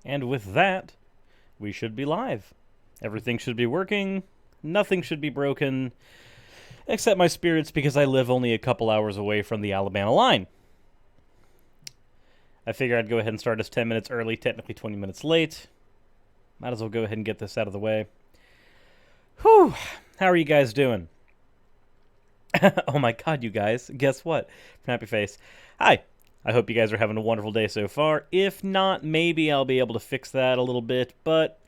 And with that, we should be live. Everything should be working. Nothing should be broken. Except my spirits, because I live only a couple hours away from the Alabama line. I figure I'd go ahead and start us 10 minutes early, technically 20 minutes late. Might as well go ahead and get this out of the way. Whew. How are you guys doing? Oh my god, you guys. Guess what? Happy face. Hi. I hope you guys are having a wonderful day so far. If not, maybe I'll be able to fix that a little bit. But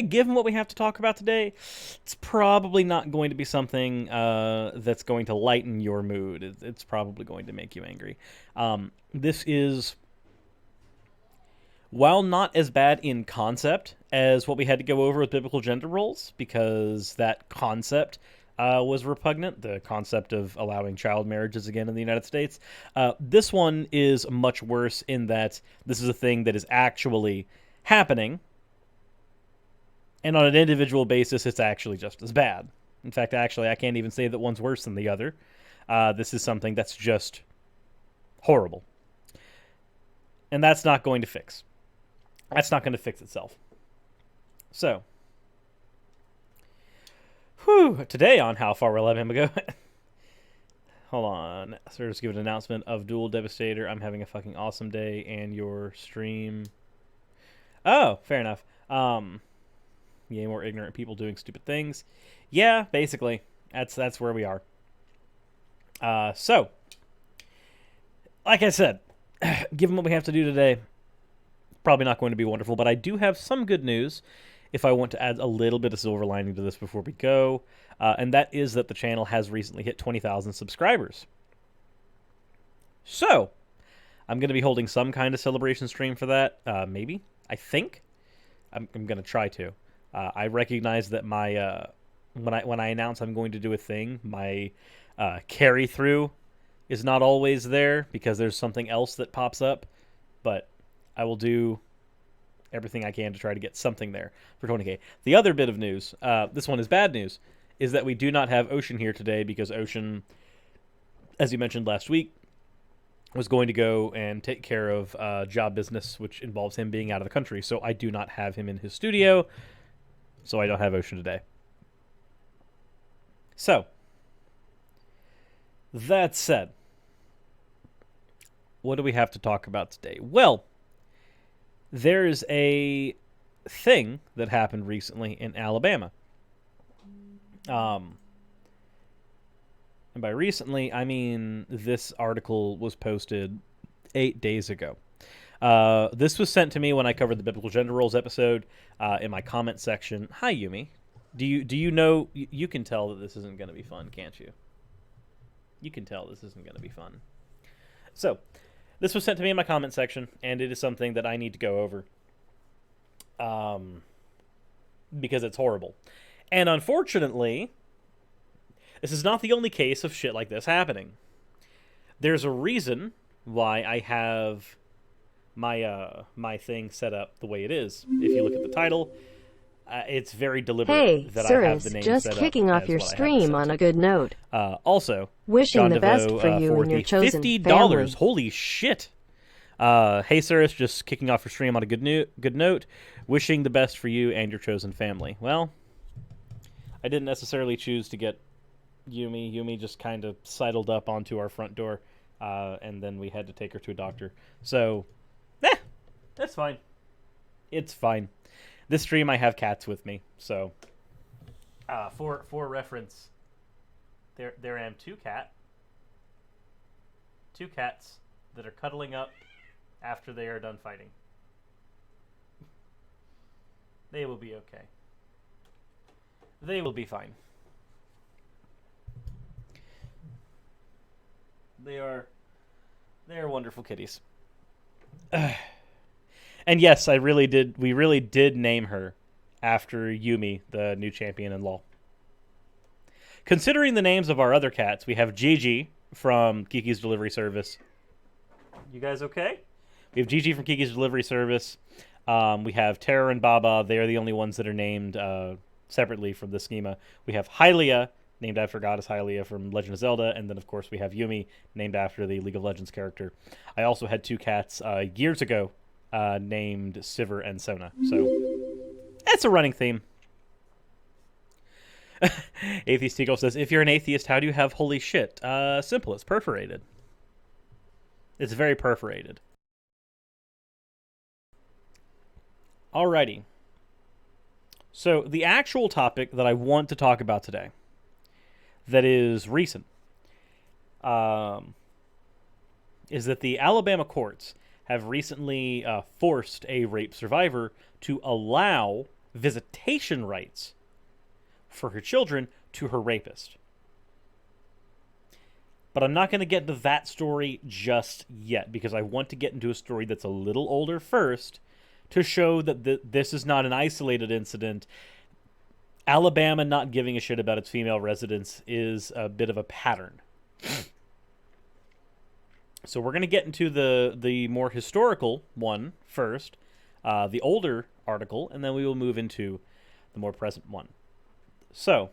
given what we have to talk about today, it's probably not going to be something that's going to lighten your mood. It's probably going to make you angry. This is, while not as bad in concept as what we had to go over with biblical gender roles, because that concept was repugnant, the concept of allowing child marriages again in the United States. This one is much worse in that this is a thing that is actually happening, and on an individual basis, it's actually just as bad. In fact, actually, I can't even say that one's worse than the other. This is something that's just horrible. And that's not going to fix. That's not going to fix itself. So, today on How Far Will Alabama Go? Hold on. So just give an announcement of Dual Devastator. I'm having a fucking awesome day, and your stream. Oh, fair enough. Yeah, more ignorant people doing stupid things. Yeah, basically, that's where we are. So, like I said, given what we have to do today, probably not going to be wonderful. But I do have some good news. If I want to add a little bit of silver lining to this before we go, and that is that the channel has recently hit 20,000 subscribers. So, I'm going to be holding some kind of celebration stream for that, maybe, I think. I'm going to try to. I recognize that my, when I announce I'm going to do a thing, my carry-through is not always there because there's something else that pops up, but I will do everything I can to try to get something there for 20K. The other bit of news, this one is bad news, is that we do not have Ocean here today because Ocean, as you mentioned last week, was going to go and take care of job business, which involves him being out of the country. So I do not have him in his studio, so I don't have Ocean today. So, that said, what do we have to talk about today? Well, there's a thing that happened recently in Alabama. And by recently, I mean this article was posted 8 days ago. This was sent to me when I covered the Biblical Gender Roles episode in my comment section. Hi, Yumi. Do you know... You can tell that this isn't going to be fun, can't you? You can tell this isn't going to be fun. So, this was sent to me in my comment section, and it is something that I need to go over. Because it's horrible. And unfortunately, this is not the only case of shit like this happening. There's a reason why I have my my thing set up the way it is. If you look at the title, it's very deliberate that I have the name just set kicking up off your as what I have stream set. on a good note. Also, Wishing John the best DeVoe, for you for and your the chosen $50. family. Holy shit. Hey, Cyrus, just kicking off your stream on a good note. Wishing the best for you and your chosen family. Well, I didn't necessarily choose to get Yumi. Yumi just kind of sidled up onto our front door, and then we had to take her to a doctor. So, that's fine. It's fine. This stream, I have cats with me, so for reference, there am two cats that are cuddling up after they are done fighting. They will be okay. They will be fine. They are wonderful kitties. And yes, we really did name her after Yumi, the new champion-in-law. Considering the names of our other cats, we have Gigi from Kiki's Delivery Service. You guys okay? We have Gigi from Kiki's Delivery Service. We have Terror and Baba. They are the only ones that are named separately from the schema. We have Hylia, named after Goddess Hylia from Legend of Zelda. And then, of course, we have Yumi, named after the League of Legends character. I also had two cats years ago named Sivir and Sona. So it's a running theme. Atheist Eagle says, if you're an atheist, how do you have holy shit? Simple, it's perforated. It's very perforated. Alrighty. So the actual topic that I want to talk about today, that is recent, is that the Alabama courts have recently forced a rape survivor to allow visitation rights for her children to her rapist. But I'm not going to get into that story just yet, because I want to get into a story that's a little older first to show that this is not an isolated incident. Alabama not giving a shit about its female residents is a bit of a pattern. So we're going to get into the more historical one first, the older article, and then we will move into the more present one. So,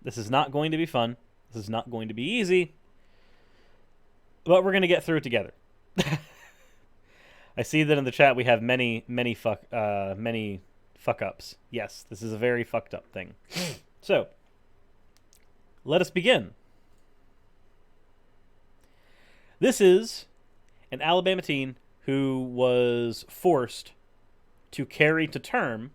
this is not going to be fun. This is not going to be easy. But we're going to get through it together. I see that in the chat we have many fuck ups. Yes, this is a very fucked up thing. So, let us begin. This is an Alabama teen who was forced to carry to term,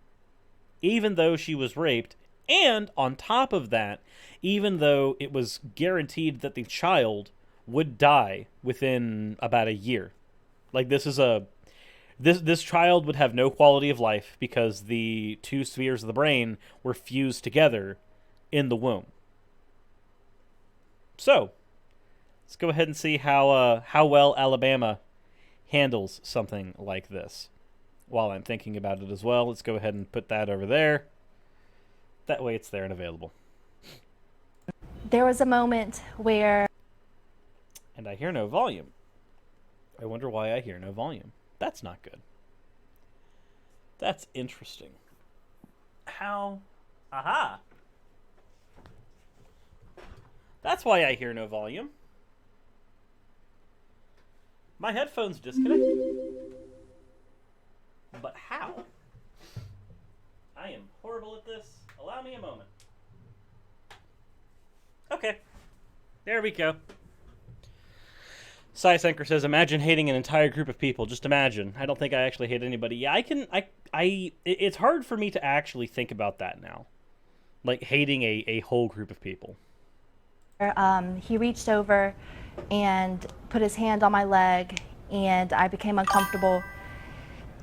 even though she was raped, and on top of that, even though it was guaranteed that the child would die within about a year. Like, this child would have no quality of life because the two spheres of the brain were fused together in the womb. So, let's go ahead and see how well Alabama handles something like this. While I'm thinking about it as well, let's go ahead and put that over there. That way it's there and available. There was a moment where... And I hear no volume. I wonder why I hear no volume. That's not good. That's interesting. How? Aha! That's why I hear no volume. My headphones disconnected. But how? I am horrible at this. Allow me a moment. Okay. There we go. Scisenker says, imagine hating an entire group of people. Just imagine. I don't think I actually hate anybody. Yeah, it's hard for me to actually think about that now. Like, hating a whole group of people. He reached over and put his hand on my leg, and I became uncomfortable.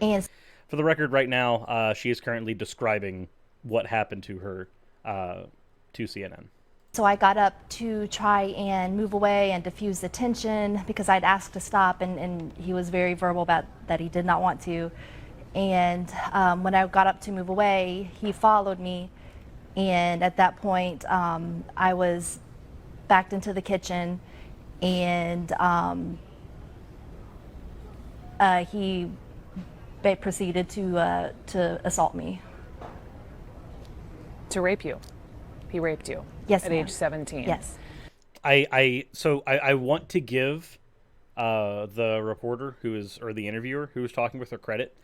And for the record, right now, she is currently describing what happened to her to CNN. So I got up to try and move away and diffuse the tension because I'd asked to stop, and he was very verbal about that he did not want to. And when I got up to move away, he followed me, and at that point, I was backed into the kitchen, and he proceeded to assault me. To rape you. He raped you. Yes, at ma'am. age 17. Yes. I want to give the reporter or the interviewer who was talking with her credit,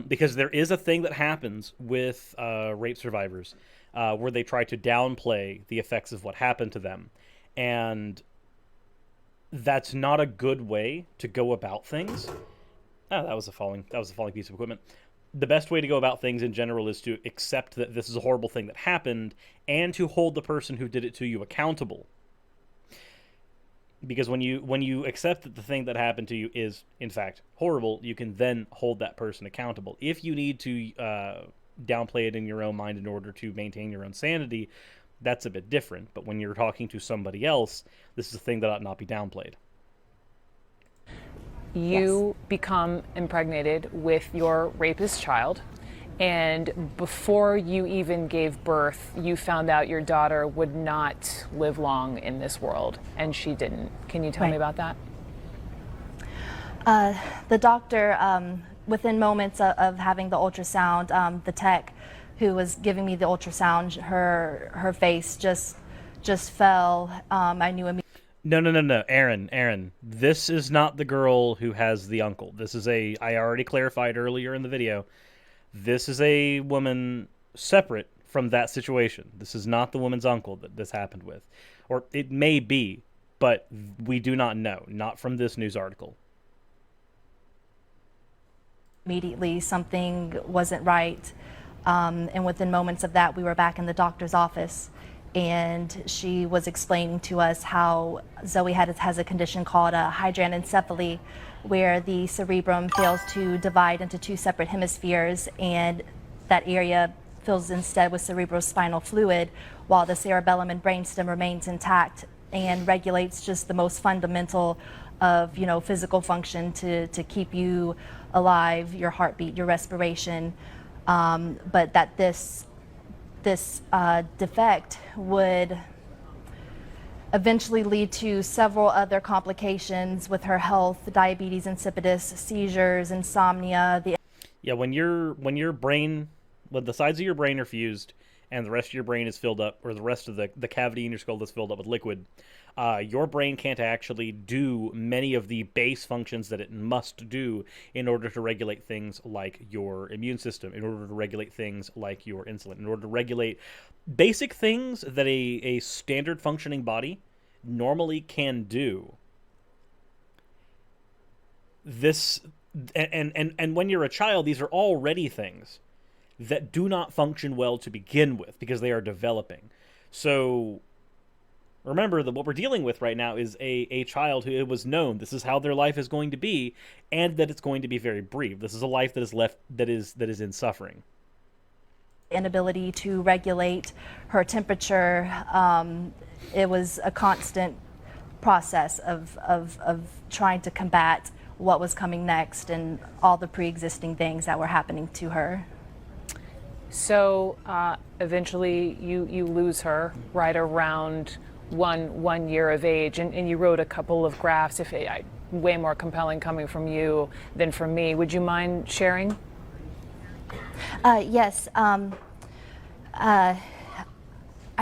because there is a thing that happens with rape survivors where they try to downplay the effects of what happened to them, and that's not a good way to go about things. Oh, that was a falling piece of equipment. The best way to go about things in general is to accept that this is a horrible thing that happened and to hold the person who did it to you accountable. Because when you accept that the thing that happened to you is, in fact, horrible, you can then hold that person accountable. If you need to downplay it in your own mind in order to maintain your own sanity, that's a bit different. But when you're talking to somebody else, this is a thing that ought not be downplayed. You become impregnated with your rapist child, and before you even gave birth, you found out your daughter would not live long in this world, and she didn't. Can you tell me about that? The doctor, within moments of having the ultrasound, the tech who was giving me the ultrasound, her face just fell. I knew immediately. No. Aaron. This is not the girl who has the uncle. This is I already clarified earlier in the video. This is a woman separate from that situation. This is not the woman's uncle that this happened with. Or it may be, but we do not know. Not from this news article. Immediately, something wasn't right. And within moments of that, we were back in the doctor's office. And she was explaining to us how Zoe has a condition called hydranencephaly, where the cerebrum fails to divide into two separate hemispheres, and that area fills instead with cerebrospinal fluid, while the cerebellum and brainstem remains intact and regulates just the most fundamental of physical function to keep you alive, your heartbeat, your respiration, but that this defect would eventually lead to several other complications with her health: diabetes insipidus, seizures, insomnia. When the sides of your brain are fused and the rest of your brain is filled up, or the rest of the cavity in your skull is filled up with liquid, your brain can't actually do many of the base functions that it must do in order to regulate things like your immune system, in order to regulate things like your insulin, in order to regulate basic things that a standard functioning body normally can do. And when you're a child, these are already things that do not function well to begin with because they are developing. So remember that what we're dealing with right now is a child who it was known this is how their life is going to be, and that it's going to be very brief. This is a life that is in suffering. Inability to regulate her temperature. It was a constant process of trying to combat what was coming next and all the pre-existing things that were happening to her. So eventually you lose her right around one year of age, and you wrote a couple of graphs, way more compelling coming from you than from me. Would you mind sharing? Yes. I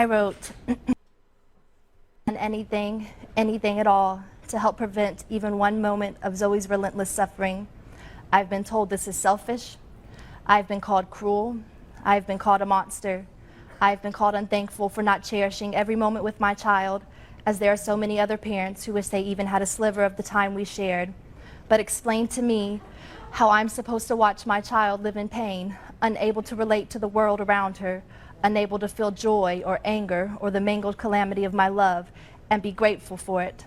wrote anything at all to help prevent even one moment of Zoe's relentless suffering. I've been told this is selfish. I've been called cruel. I've been called a monster. I've been called unthankful for not cherishing every moment with my child, as there are so many other parents who wish they even had a sliver of the time we shared. But explain to me how I'm supposed to watch my child live in pain, unable to relate to the world around her, unable to feel joy or anger or the mangled calamity of my love, and be grateful for it.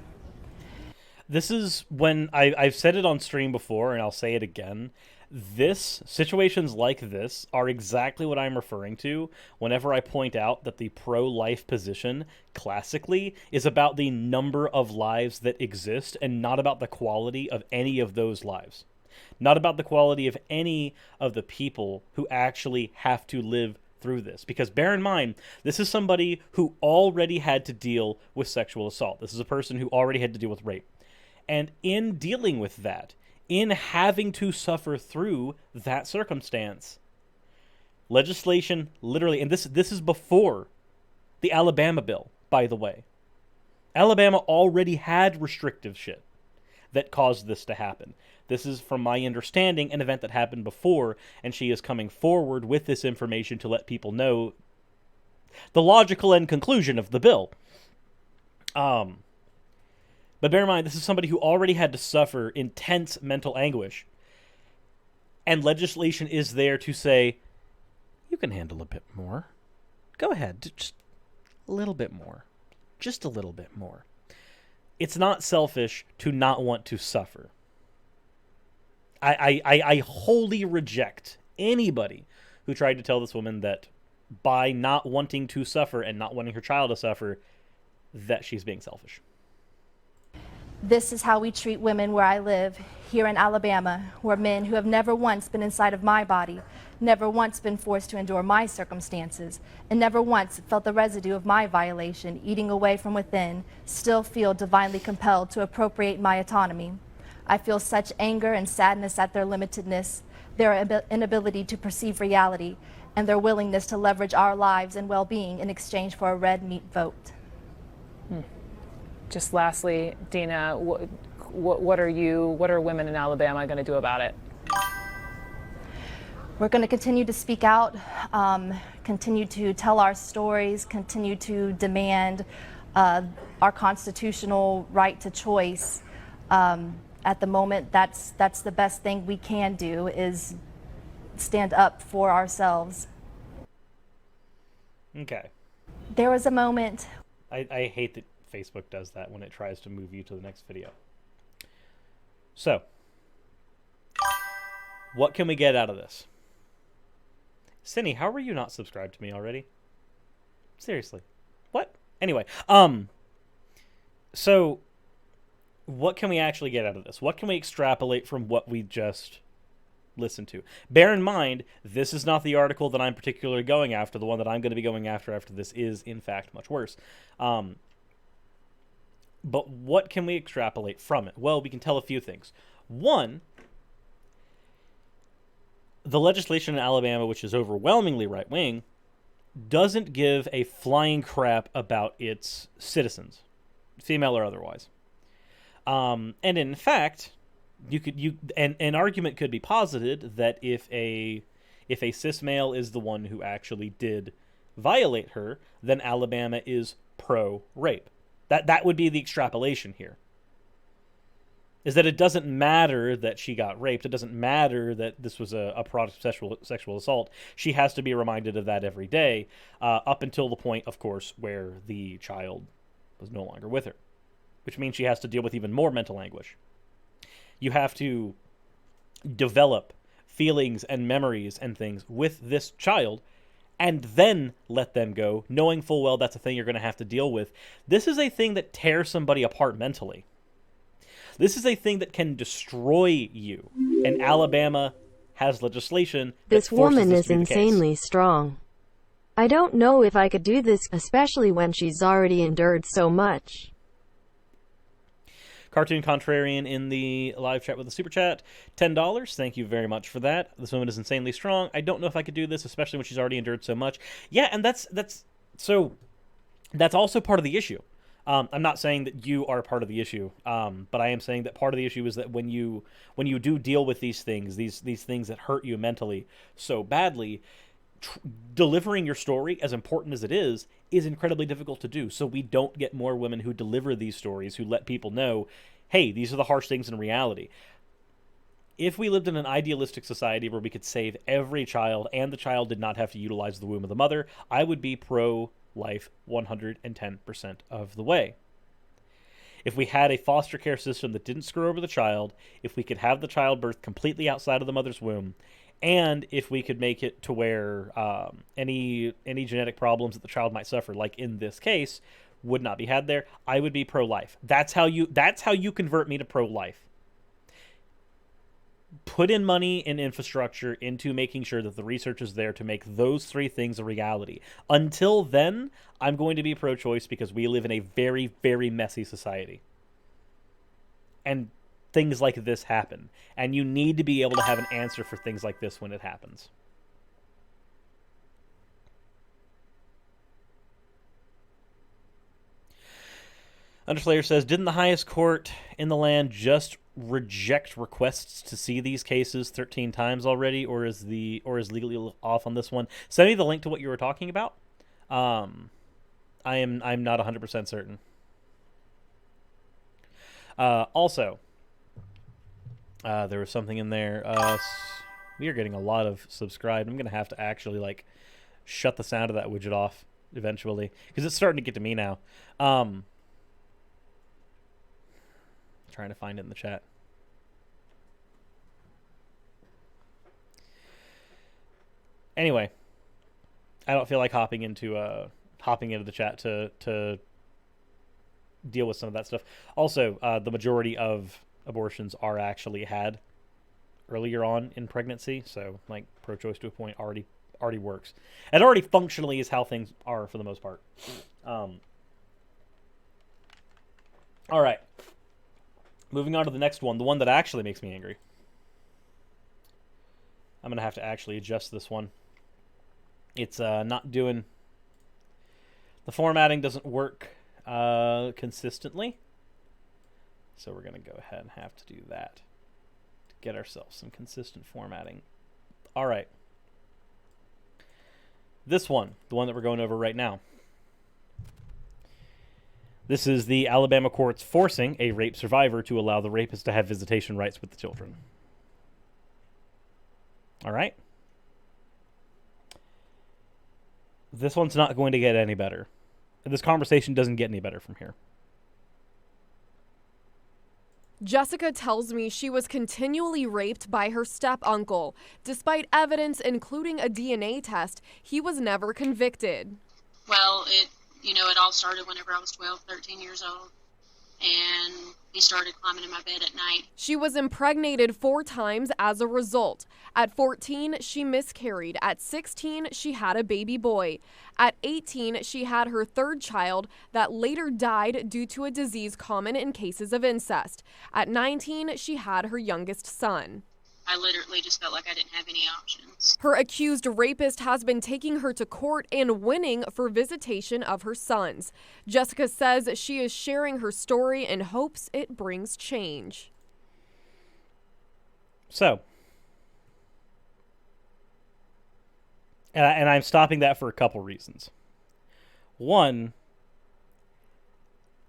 This is when I've said it on stream before, and I'll say it again. Situations like this are exactly what I'm referring to whenever I point out that the pro-life position, classically, is about the number of lives that exist and not about the quality of any of those lives. Not about the quality of any of the people who actually have to live through this. Because bear in mind, this is somebody who already had to deal with sexual assault. This is a person who already had to deal with rape. And in dealing with that, in having to suffer through that circumstance, legislation literally, and this is before the Alabama bill, by the way. Alabama already had restrictive shit that caused this to happen. This is, from my understanding, an event that happened before, and she is coming forward with this information to let people know the logical end conclusion of the bill. But bear in mind, this is somebody who already had to suffer intense mental anguish. And legislation is there to say, you can handle a bit more. Go ahead, just a little bit more. Just a little bit more. It's not selfish to not want to suffer. I wholly reject anybody who tried to tell this woman that by not wanting to suffer and not wanting her child to suffer, that she's being selfish. This is how we treat women where I live, here in Alabama, where men who have never once been inside of my body, never once been forced to endure my circumstances, and never once felt the residue of my violation eating away from within, still feel divinely compelled to appropriate my autonomy. I feel such anger and sadness at their limitedness, their inability to perceive reality, and their willingness to leverage our lives and well-being in exchange for a red meat vote. Just lastly, Dina, what are women in Alabama going to do about it? We're going to continue to speak out, continue to tell our stories, continue to demand our constitutional right to choice. At the moment, that's the best thing we can do, is stand up for ourselves. Okay. There was a moment. I hate that Facebook does that when it tries to move you to the next video. So, what can we get out of this? Cindy, how are you not subscribed to me already? Seriously. What? Anyway, so what can we actually get out of this? What can we extrapolate from what we just listened to? Bear in mind, this is not the article that I'm particularly going after. The one that I'm going to be going after this is, in fact, much worse. But what can we extrapolate from it? Well, we can tell a few things. One, the legislation in Alabama, which is overwhelmingly right-wing, doesn't give a flying crap about its citizens, female or otherwise. And in fact, an argument could be posited that if a cis male is the one who actually did violate her, then Alabama is pro-rape. That would be the extrapolation here. Is that it doesn't matter that she got raped. It doesn't matter that this was a product of sexual assault. She has to be reminded of that every day, up until the point, of course, where the child was no longer with her, which means she has to deal with even more mental anguish. You have to develop feelings and memories and things with this child, and then let them go, knowing full well that's a thing you're going to have to deal with. This is a thing that tears somebody apart mentally. This is a thing that can destroy you. And Alabama has legislation that This forces woman this is to be the case. insanely strong. I don't know if I could do this, especially when she's already endured so much. Cartoon Contrarian in the live chat with the super chat, $10. Thank you very much for that. This woman is insanely strong. I don't know if I could do this, especially when she's already endured so much. Yeah, and that's also part of the issue. I'm not saying that you are part of the issue, but I am saying that part of the issue is that when you do deal with these things, these things that hurt you mentally so badly, delivering your story, as important as it is incredibly difficult to do. So we don't get more women who deliver these stories, who let people know, hey, these are the harsh things in reality. If we lived in an idealistic society where we could save every child and the child did not have to utilize the womb of the mother, I would be pro-life 110% of the way. If we had a foster care system that didn't screw over the child, if we could have the child birthed completely outside of the mother's womb, and if we could make it to where any genetic problems that the child might suffer, like in this case, would not be had there, I would be pro-life. That's how you convert me to pro-life. Put in money and infrastructure into making sure that the research is there to make those three things a reality. Until then, I'm going to be pro-choice because we live in a very, very messy society. And things like this happen. And you need to be able to have an answer for things like this when it happens. Underslayer says, didn't the highest court in the land just reject requests to see these cases 13 times already, or is legally off on this one? Send me the link to what you were talking about. I'm not 100% certain. Also, there was something in there. We are getting a lot of subscribed. I'm gonna have to actually shut the sound of that widget off eventually because it's starting to get to me now. Trying to find it in the chat. Anyway, I don't feel like hopping into the chat to deal with some of that stuff. Also, the majority of abortions are actually had earlier on in pregnancy, so pro-choice to a point already works. It already functionally is how things are for the most part. All right. Moving on to the next one, the one that actually makes me angry. I'm going to have to actually adjust this one. It's not doing... The formatting doesn't work consistently. So we're going to go ahead and have to do that to get ourselves some consistent formatting. All right. This one, the one that we're going over right now. This is the Alabama courts forcing a rape survivor to allow the rapist to have visitation rights with the children. All right? This one's not going to get any better. This conversation doesn't get any better from here. Jessica tells me she was continually raped by her step-uncle. Despite evidence, including a DNA test, he was never convicted. Well, it all started whenever I was 12, 13 years old. And he started climbing in my bed at night. She was impregnated 4 times as a result. At 14, she miscarried. At 16, she had a baby boy. At 18, she had her 3rd child that later died due to a disease common in cases of incest. At 19, she had her youngest son. I literally just felt like I didn't have any options. Her accused rapist has been taking her to court and winning for visitation of her sons. Jessica says she is sharing her story and hopes it brings change. So, and I'm stopping that for a couple reasons. One,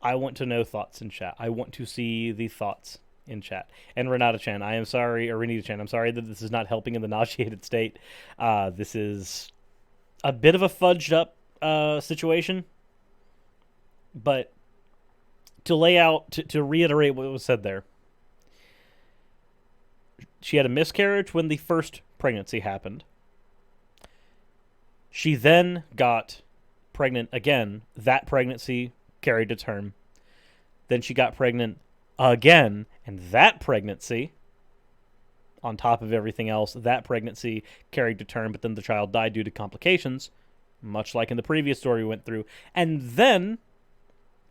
I want to know thoughts in chat. I want to see the thoughts in chat. And Renata Chan, I am sorry, or Renita Chan, I'm sorry that this is not helping in the nauseated state. This is a bit of a fudged up situation. But to lay out, to reiterate what was said there. She had a miscarriage when the first pregnancy happened. She then got pregnant again. That pregnancy carried to term. Then she got pregnant again, and that pregnancy, on top of everything else, that pregnancy carried to term, but then the child died due to complications, much like in the previous story we went through. And then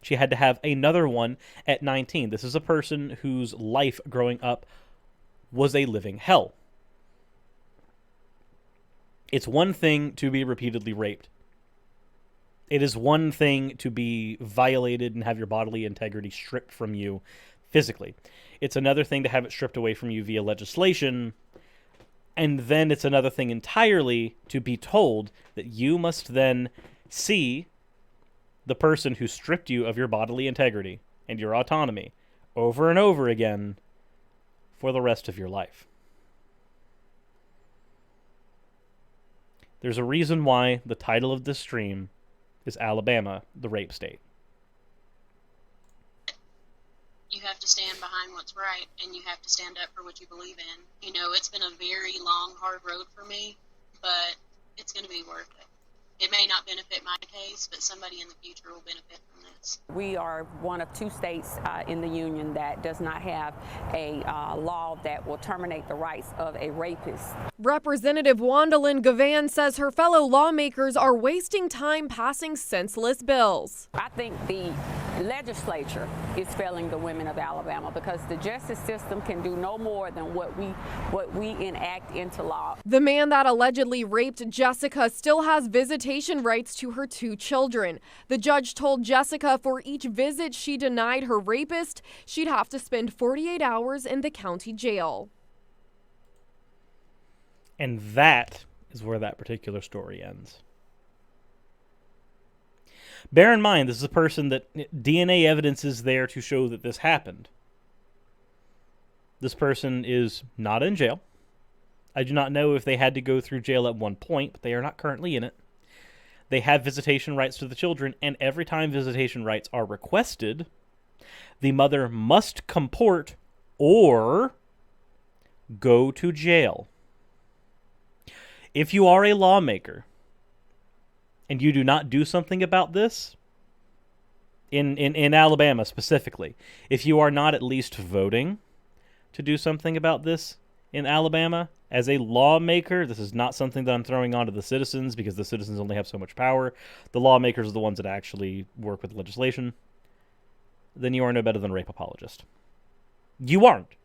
she had to have another one at 19. This is a person whose life growing up was a living hell. It's one thing to be repeatedly raped. It is one thing to be violated and have your bodily integrity stripped from you physically. It's another thing to have it stripped away from you via legislation. And then it's another thing entirely to be told that you must then see the person who stripped you of your bodily integrity and your autonomy over and over again for the rest of your life. There's a reason why the title of this stream is Alabama, the rape state. You have to stand behind what's right, and you have to stand up for what you believe in. It's been a very long, hard road for me, but it's going to be worth it. It may not benefit my case, but somebody in the future will benefit from this. We are one of 2 states in the union that does not have a law that will terminate the rights of a rapist. Representative Wandalyn Gavan says her fellow lawmakers are wasting time passing senseless bills. I think the legislature is failing the women of Alabama because the justice system can do no more than what we enact into law. The man that allegedly raped Jessica still has visitation rights to her 2 children. The judge told Jessica for each visit she denied her rapist, she'd have to spend 48 hours in the county jail. And that is where that particular story ends. Bear in mind, this is a person that DNA evidence is there to show that this happened. This person is not in jail. I do not know if they had to go through jail at one point, but they are not currently in it. They have visitation rights to the children, and every time visitation rights are requested, the mother must comport or go to jail. If you are a lawmaker and you do not do something about this, in Alabama specifically, if you are not at least voting to do something about this in Alabama, as a lawmaker, this is not something that I'm throwing onto the citizens because the citizens only have so much power. The lawmakers are the ones that actually work with legislation. Then you are no better than a rape apologist. You aren't.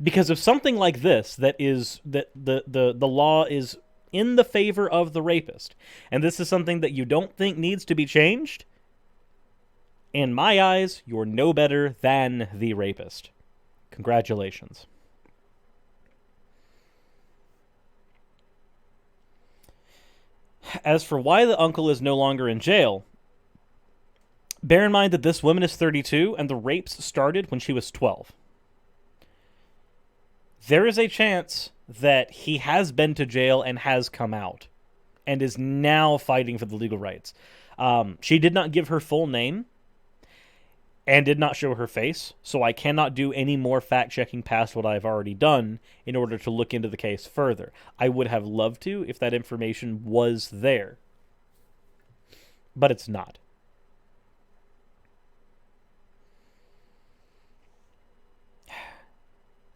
Because if something like this, that the law is in the favor of the rapist, and this is something that you don't think needs to be changed, In my eyes, you're no better than the rapist. Congratulations. As for why the uncle is no longer in jail, bear in mind that this woman is 32 and the rapes started when she was 12. There is a chance that he has been to jail and has come out and is now fighting for the legal rights. She did not give her full name and did not show her face, so I cannot do any more fact-checking past what I've already done in order to look into the case further. I would have loved to if that information was there, but it's not.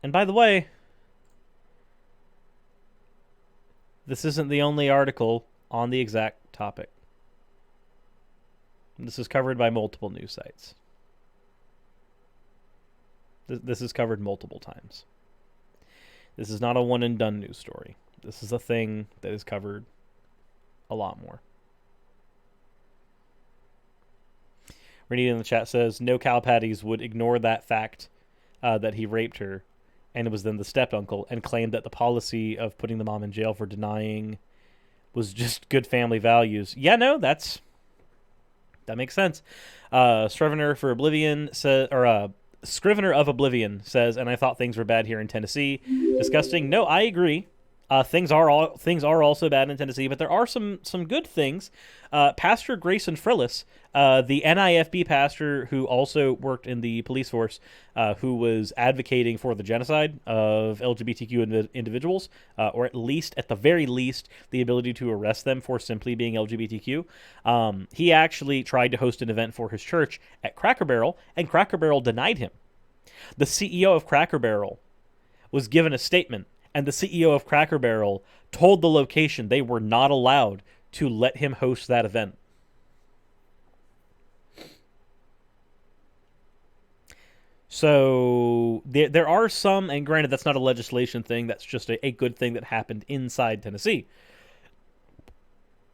And by the way, this isn't the only article on the exact topic. This is covered by multiple news sites. This is covered multiple times. This is not a one-and-done news story. This is a thing that is covered a lot more. Renita in the chat says, no cow patties would ignore that fact that he raped her, and it was then the step-uncle, and claimed that the policy of putting the mom in jail for denying was just good family values. Yeah, no, that makes sense. Scrivener for Oblivion says, Scrivener of Oblivion says, and I thought things were bad here in Tennessee. Disgusting. No, I agree. Things are also bad in Tennessee, but there are some good things. Pastor Grayson Frillis, the NIFB pastor who also worked in the police force, who was advocating for the genocide of LGBTQ individuals, or at the very least, the ability to arrest them for simply being LGBTQ. He actually tried to host an event for his church at Cracker Barrel, and Cracker Barrel denied him. The CEO of Cracker Barrel was given a statement, and the CEO of Cracker Barrel told the location they were not allowed to let him host that event. So there are some, and granted that's not a legislation thing, that's just a good thing that happened inside Tennessee.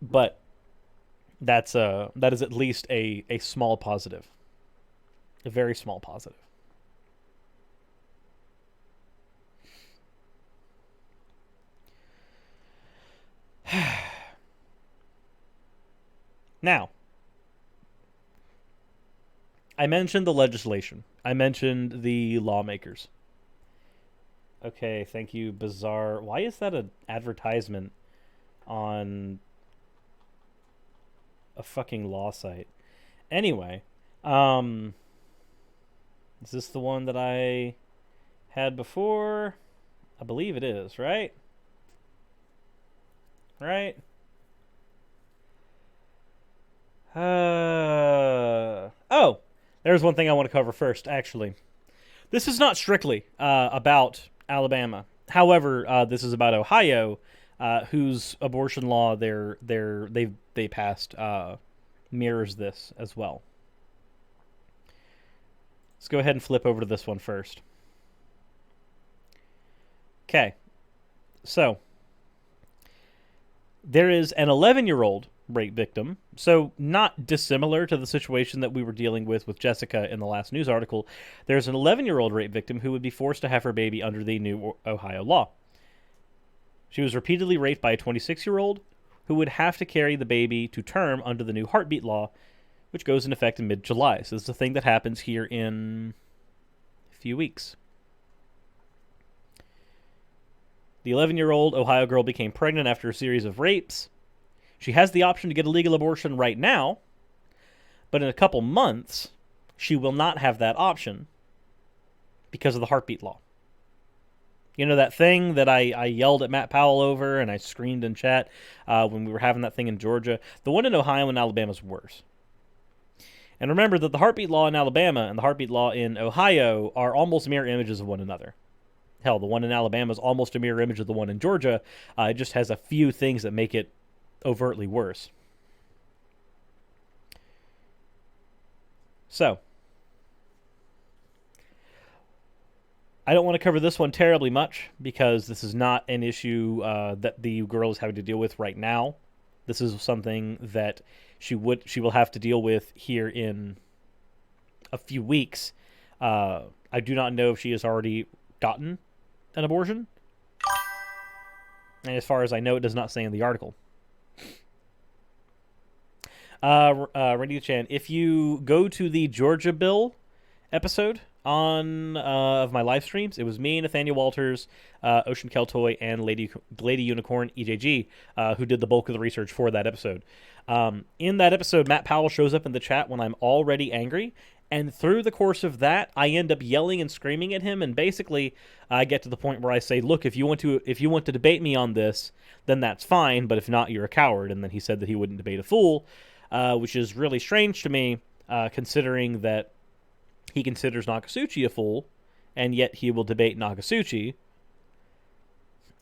But that is at least a small positive. A very small positive. Now, I mentioned the legislation. I mentioned the lawmakers. Okay, thank you, Bizarre. Why is that an advertisement on a fucking law site? Anyway, is this the one that I had before? I believe it is, right? Right? Oh, there's one thing I want to cover first, actually. This is not strictly about Alabama. However, this is about Ohio, whose abortion law they passed mirrors this as well. Let's go ahead and flip over to this one first. Okay, so there is an 11-year-old rape victim, so not dissimilar to the situation that we were dealing with Jessica in the last news article. There's an 11-year-old rape victim who would be forced to have her baby under the new Ohio law. She was repeatedly raped by a 26-year-old who would have to carry the baby to term under the new heartbeat law, which goes into effect in mid-July. So this is a thing that happens here in a few weeks. The 11-year-old Ohio girl became pregnant after a series of rapes. She has the option to get a legal abortion right now, but in a couple months, she will not have that option because of the heartbeat law. You know that thing that I yelled at Matt Powell over and I screamed in chat when we were having that thing in Georgia? The one in Ohio and Alabama is worse. And remember that the heartbeat law in Alabama and the heartbeat law in Ohio are almost mirror images of one another. Hell, the one in Alabama is almost a mirror image of the one in Georgia. It just has a few things that make it overtly worse. So, I don't want to cover this one terribly much because this is not an issue that the girl is having to deal with right now. This is something that she will have to deal with here in a few weeks. I do not know if she has already gotten an abortion. And as far as I know, it does not say in the article. Renita Chan, if you go to the Georgia Bill episode on of my live streams, it was me, Nathaniel Walters, Ocean Keltoy, and Lady Unicorn EJG who did the bulk of the research for that episode. In that episode, Matt Powell shows up in the chat when I'm already angry, and through the course of that, I end up yelling and screaming at him, and basically, I get to the point where I say, "Look, if you want to debate me on this, then that's fine, but if not, you're a coward." And then he said that he wouldn't debate a fool, which is really strange to me, considering that he considers Nakasuchi a fool, and yet he will debate Nakasuchi.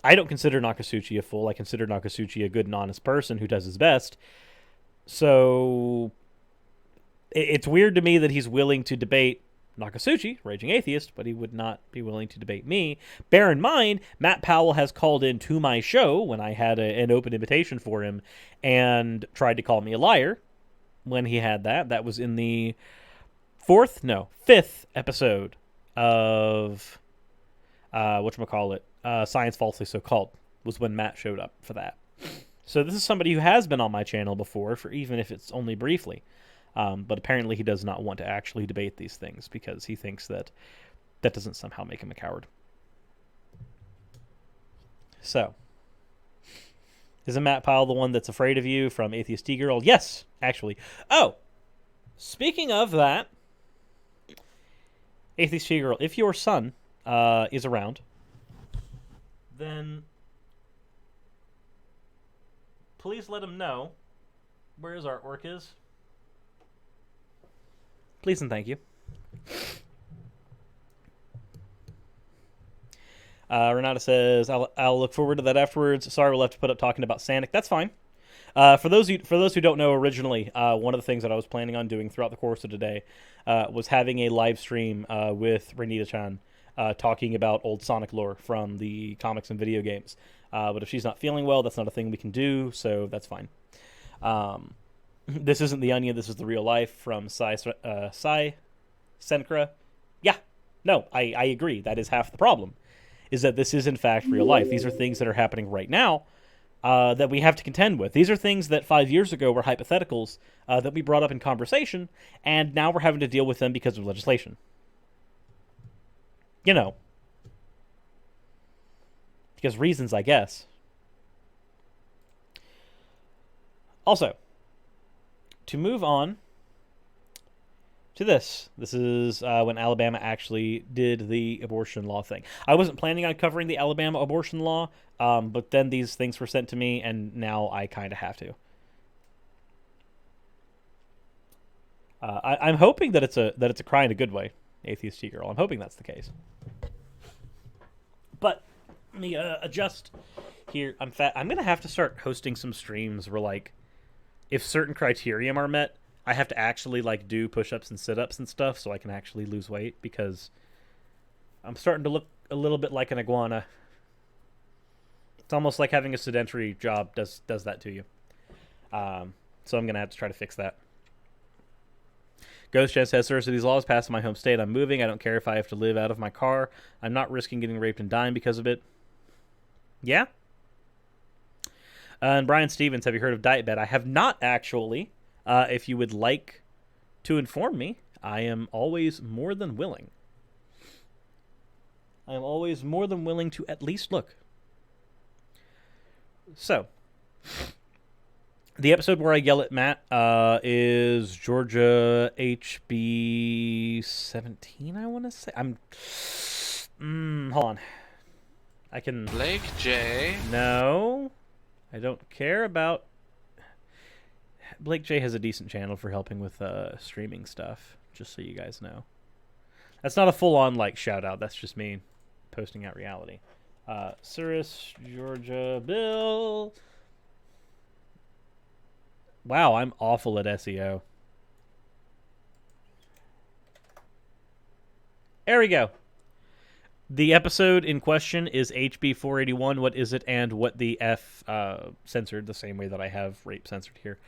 I don't consider Nakasuchi a fool. I consider Nakasuchi a good and honest person who does his best. So it's weird to me that he's willing to debate Nakasuchi, Raging Atheist, but he would not be willing to debate me. Bear in mind, Matt Powell has called in to my show when I had an open invitation for him and tried to call me a liar when he had that. That was in the fifth episode of Science Falsely So Called, was when Matt showed up for that. So this is somebody who has been on my channel before, for even if it's only briefly. But apparently he does not want to actually debate these things because he thinks that doesn't somehow make him a coward. So, isn't Matt Powell the one that's afraid of you from Atheist T-Girl? Yes, actually. Oh, speaking of that, Atheist T-Girl, if your son is around, then please let him know where his artwork is. Please and thank you. Renata says, I'll look forward to that afterwards. Sorry we'll have to put up talking about Sanic. That's fine. For those who don't know, originally, one of the things that I was planning on doing throughout the course of today was having a live stream with Renita-chan talking about old Sonic lore from the comics and video games. But if she's not feeling well, that's not a thing we can do, so that's fine. This isn't the Onion, this is the real life from Sai Senkra. Yeah, no, I agree. That is half the problem, is that this is in fact real life. These are things that are happening right now that we have to contend with. These are things that 5 years ago were hypotheticals that we brought up in conversation, and now we're having to deal with them because of legislation. You know. Because reasons, I guess. Also, to move on to this. This is when Alabama actually did the abortion law thing. I wasn't planning on covering the Alabama abortion law, but then these things were sent to me, and now I kind of have to. I'm hoping that it's a cry in a good way, Atheist T-Girl. I'm hoping that's the case. But let me adjust here. I'm going to have to start hosting some streams where, like, if certain criteria are met, I have to actually, like, do push-ups and sit-ups and stuff so I can actually lose weight, because I'm starting to look a little bit like an iguana. It's almost like having a sedentary job does that to you. So I'm going to have to try to fix that. Ghost Jen says, sir, so these laws passed in my home state. I'm moving. I don't care if I have to live out of my car. I'm not risking getting raped and dying because of it. Yeah? And Brian Stevens, have you heard of Diet Bed? I have not, actually. If you would like to inform me, I am always more than willing. I am always more than willing to at least look. So, the episode where I yell at Matt is Georgia HB 17, I want to say. Hold on. I can... Blake J. No. I don't care about... Blake J has a decent channel for helping with streaming stuff, just so you guys know. That's not a full-on, like, shout-out. That's just me posting out reality. Cirrus, Georgia, Bill... Wow, I'm awful at SEO. There we go. The episode in question is HB 481. What is it, and what the F censored, the same way that I have rape censored here.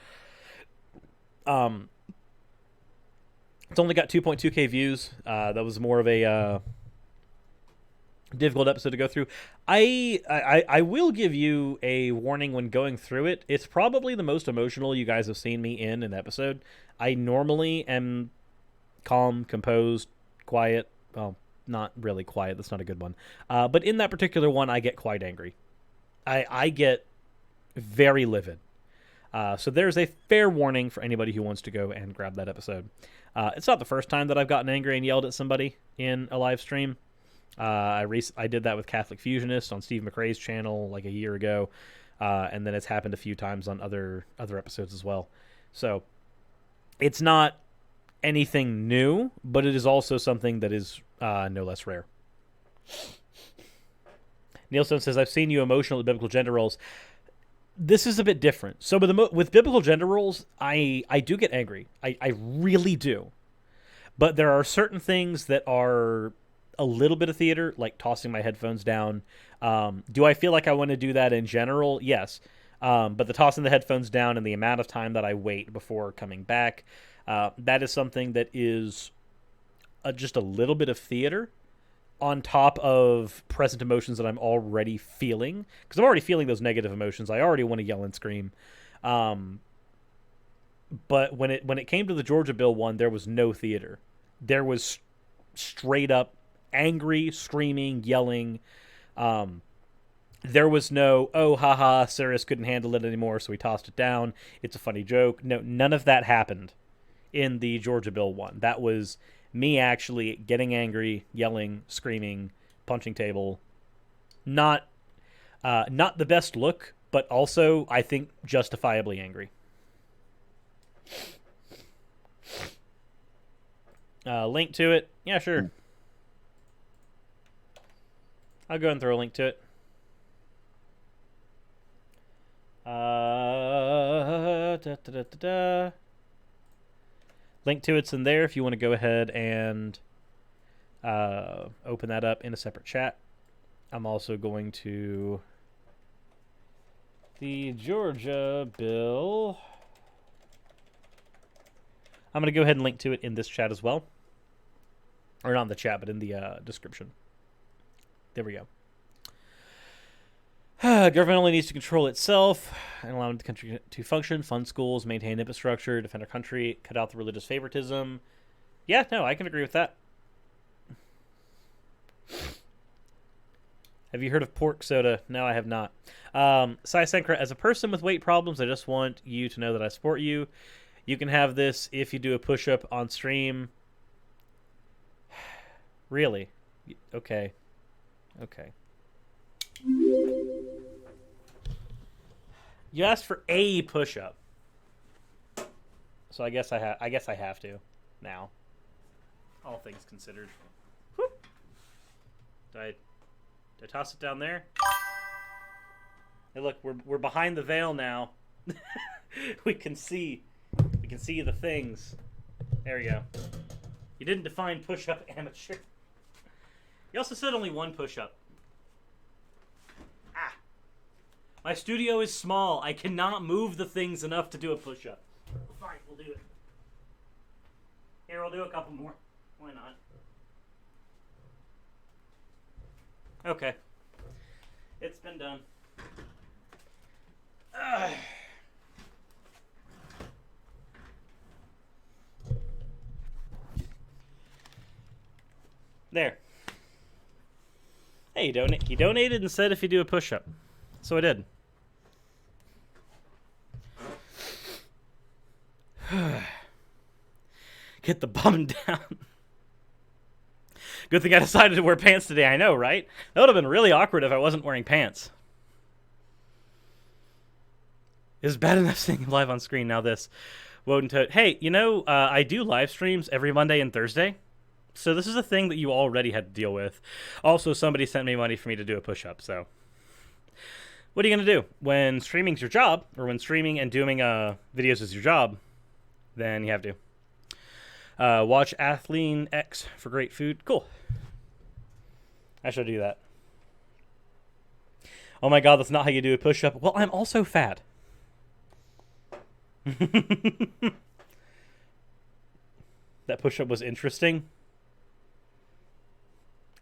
It's only got 2.2k views. That was more of a difficult episode to go through. I will give you a warning when going through it. It's probably the most emotional you guys have seen me in an episode. I normally am calm, composed, quiet. Well, not really quiet. That's not a good one. But in that particular one, I get quite angry. I get very livid. So there's a fair warning for anybody who wants to go and grab that episode. It's not the first time that I've gotten angry and yelled at somebody in a live stream. I did that with Catholic Fusionist on Steve McRae's channel like a year ago, and then it's happened a few times on other episodes as well. So it's not anything new, but it is also something that is no less rare. Nielsen says, I've seen you emotional at biblical gender roles. This is a bit different. So with biblical gender roles, I do get angry. I really do. But there are certain things that are a little bit of theater, like tossing my headphones down. Do I feel like I want to do that in general? Yes. But the tossing the headphones down and the amount of time that I wait before coming back, that is something that is just a little bit of theater on top of present emotions that I'm already feeling. Because I'm already feeling those negative emotions. I already want to yell and scream. But when it came to the Georgia Bill one, there was no theater. There was straight up angry, screaming, yelling. There was no, oh, haha, Cyrus couldn't handle it anymore, so he tossed it down. It's a funny joke. No, none of that happened in the Georgia Bill one. That was me actually getting angry, yelling, screaming, punching table. Not the best look, but also, I think, justifiably angry. Link to it? Yeah, sure. I'll go and throw a link to it. Link to it's in there if you want to go ahead and open that up in a separate chat. I'm also going to the Georgia Bill. I'm going to go ahead and link to it in this chat as well. Or not in the chat, but in the description. There we go. Government only needs to control itself and allow the country to function, fund schools, maintain infrastructure, defend our country, cut out the religious favoritism. Yeah, no, I can agree with that. Have you heard of pork soda? No, I have not. Sai Sankra, as a person with weight problems, I just want you to know that I support you. You can have this if you do a push-up on stream. Really? Okay. Okay. You asked for a push-up, so I guess I have to now. All things considered. Whew. Did I toss it down there? Hey, look, we're behind the veil now. we can see the things. There we go. You didn't define push-up, amateur. You also said only one push-up. My studio is small. I cannot move the things enough to do a push-up. Fine, we'll do it. Here, we'll do a couple more. Why not? Okay. It's been done. There. Hey, he donated and said if you do a push-up. So I did. Get the bum down. Good thing I decided to wear pants today, I know, right? That would have been really awkward if I wasn't wearing pants. It's bad enough seeing him live on screen, now this. Woden Toad. Hey, you know, I do live streams every Monday and Thursday. So this is a thing that you already had to deal with. Also, somebody sent me money for me to do a push-up, so... What are you going to do? When streaming's your job, or when streaming and doing videos is your job, then you have to. Watch Athlean X for great food. Cool. I should do that. Oh my god, that's not how you do a push-up. Well, I'm also fat. that push-up was interesting.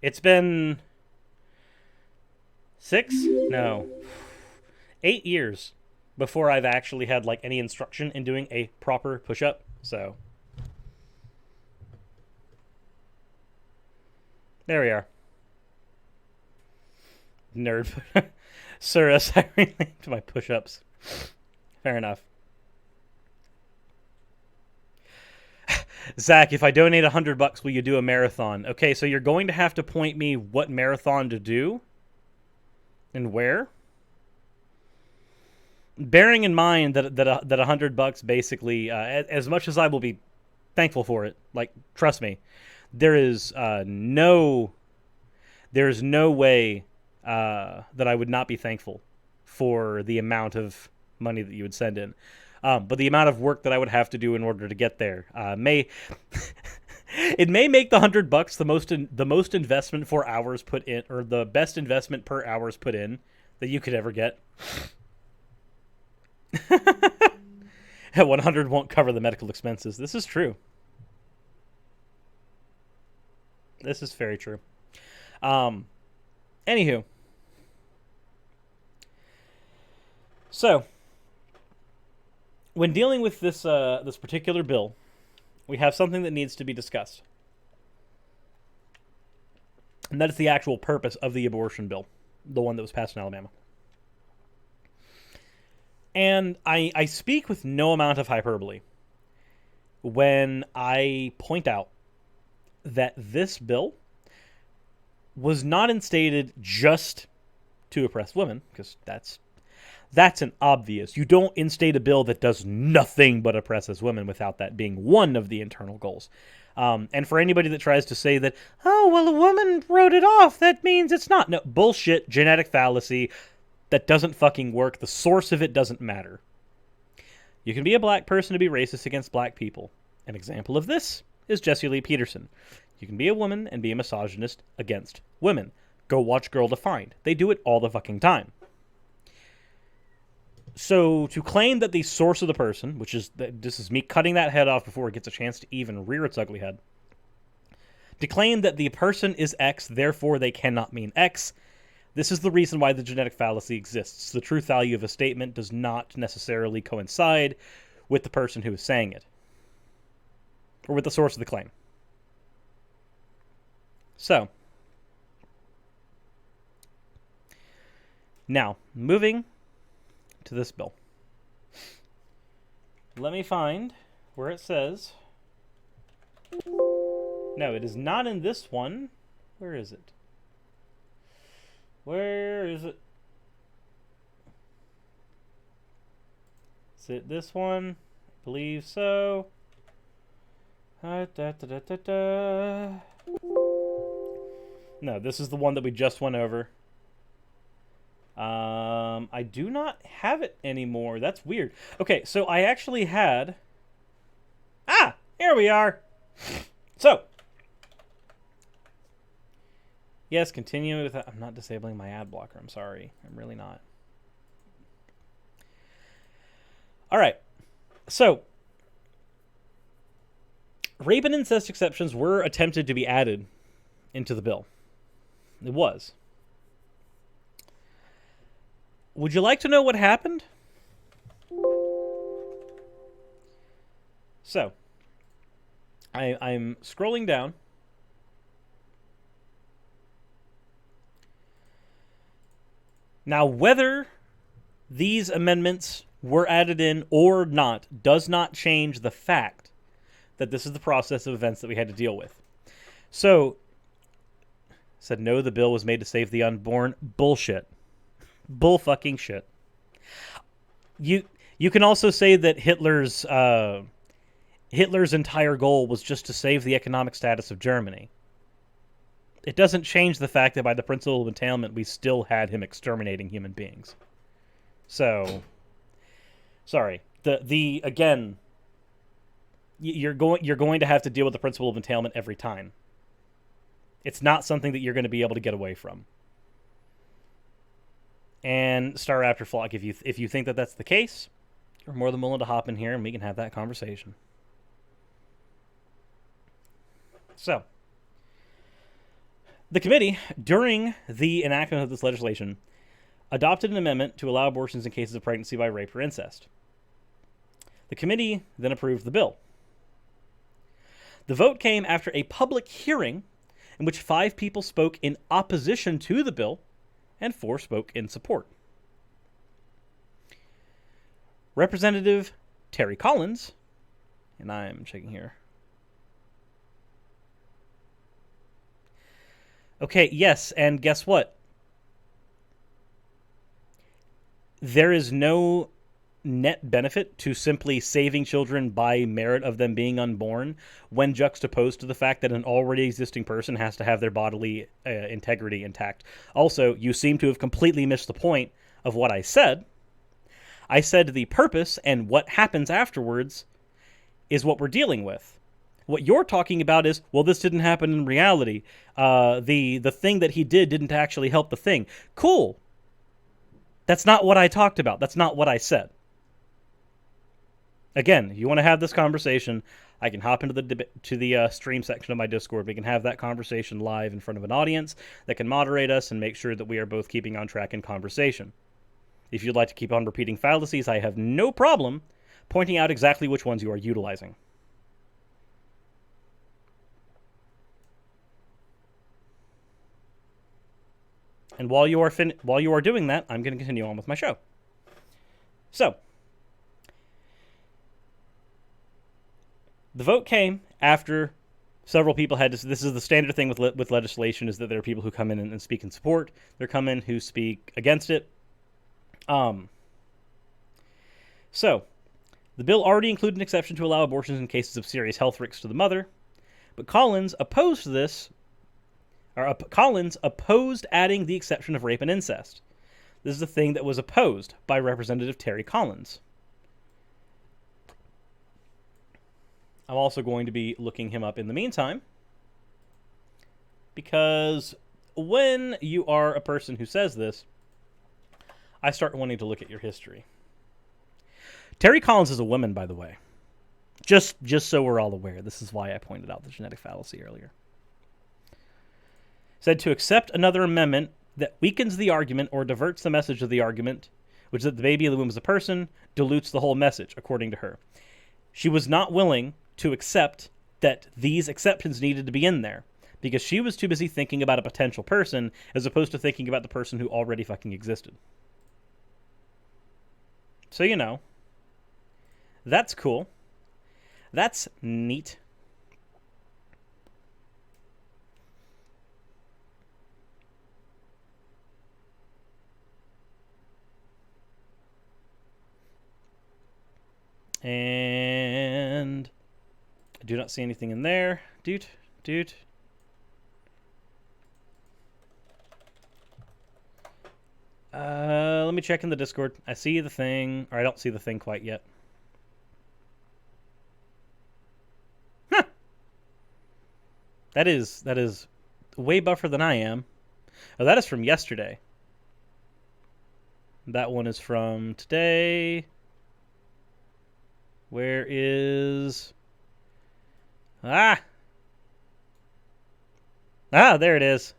It's been 8 years before I've actually had like any instruction in doing a proper push-up. So there we are. Nerd. Sir, as I relate to my push-ups. Fair enough. Zach, if I donate $100, will you do a marathon? Okay, so you're going to have to point me what marathon to do and where. Bearing in mind that $100 basically, as much as I will be thankful for it, like trust me, there's no way that I would not be thankful for the amount of money that you would send in. But the amount of work that I would have to do in order to get there may it may make the $100 the most investment for hours put in, or the best investment per hours put in that you could ever get. 100 won't cover the medical expenses. This is true. This is very true. Anywho, so when dealing with this this particular bill, we have something that needs to be discussed, and that is the actual purpose of the abortion bill, the one that was passed in Alabama. And I speak with no amount of hyperbole when I point out that this bill was not instated just to oppress women, because that's an obvious. You don't instate a bill that does nothing but oppresses women without that being one of the internal goals. And for anybody that tries to say that, oh, well, a woman wrote it off, that means it's not. No, bullshit, genetic fallacy. That doesn't fucking work. The source of it doesn't matter. You can be a black person to be racist against black people. An example of this is Jesse Lee Peterson. You can be a woman and be a misogynist against women. Go watch Girl Defined. They do it all the fucking time. So to claim that the source of the person, which is, this is me cutting that head off before it gets a chance to even rear its ugly head, to claim that the person is X, therefore they cannot mean X, this is the reason why the genetic fallacy exists. The truth value of a statement does not necessarily coincide with the person who is saying it, or with the source of the claim. So, now, moving to this bill. Let me find where it says... No, it is not in this one. Where is it? Where is it? Is it this one? I believe so. No, this is the one that we just went over. I do not have it anymore. That's weird. Okay, so I actually had... Ah! Here we are! So... Yes, continue with that. I'm not disabling my ad blocker. I'm sorry. I'm really not. All right. So, rape and incest exceptions were attempted to be added into the bill. It was. Would you like to know what happened? So, I'm scrolling down. Now, whether these amendments were added in or not does not change the fact that this is the process of events that we had to deal with. So, said no, the bill was made to save the unborn. Bullshit. Bull fucking shit. You can also say that Hitler's entire goal was just to save the economic status of Germany. It doesn't change the fact that by the principle of entailment, we still had him exterminating human beings. So, sorry. Again, you're going to have to deal with the principle of entailment every time. It's not something that you're going to be able to get away from. And Star Raptor Flock, if you think that that's the case, you're more than willing to hop in here and we can have that conversation. So, the committee, during the enactment of this legislation, adopted an amendment to allow abortions in cases of pregnancy by rape or incest. The committee then approved the bill. The vote came after a public hearing in which 5 people spoke in opposition to the bill and 4 spoke in support. Representative Terry Collins, and I'm checking here. Okay, yes, and guess what? There is no net benefit to simply saving children by merit of them being unborn when juxtaposed to the fact that an already existing person has to have their bodily integrity intact. Also, you seem to have completely missed the point of what I said. I said the purpose and what happens afterwards is what we're dealing with. What you're talking about is, well, this didn't happen in reality. The thing that he did didn't actually help the thing. Cool. That's not what I talked about. That's not what I said. Again, you want to have this conversation, I can hop into the stream section of my Discord. We can have that conversation live in front of an audience that can moderate us and make sure that we are both keeping on track in conversation. If you'd like to keep on repeating fallacies, I have no problem pointing out exactly which ones you are utilizing. And while you are doing that, I'm going to continue on with my show. So, the vote came after several people had to. This is the standard thing with legislation, is that there are people who come in and speak in support. There come in who speak against it. So, the bill already included an exception to allow abortions in cases of serious health risks to the mother, but Collins opposed this. Collins opposed adding the exception of rape and incest. This is the thing that was opposed by Representative Terry Collins. I'm also going to be looking him up in the meantime, because when you are a person who says this, I start wanting to look at your history. Terry Collins is a woman, by the way. Just so we're all aware. This is why I pointed out the genetic fallacy earlier. Said to accept another amendment that weakens the argument or diverts the message of the argument, which is that the baby in the womb is a person, dilutes the whole message, according to her. She was not willing to accept that these exceptions needed to be in there, because she was too busy thinking about a potential person as opposed to thinking about the person who already fucking existed. So, you know, that's cool. That's neat. And I do not see anything in there. Dude. Let me check in the Discord. I see the thing, or I don't see the thing quite yet. Huh. That is way buffer than I am. Oh, that is from yesterday. That one is from today. Where is... there it is.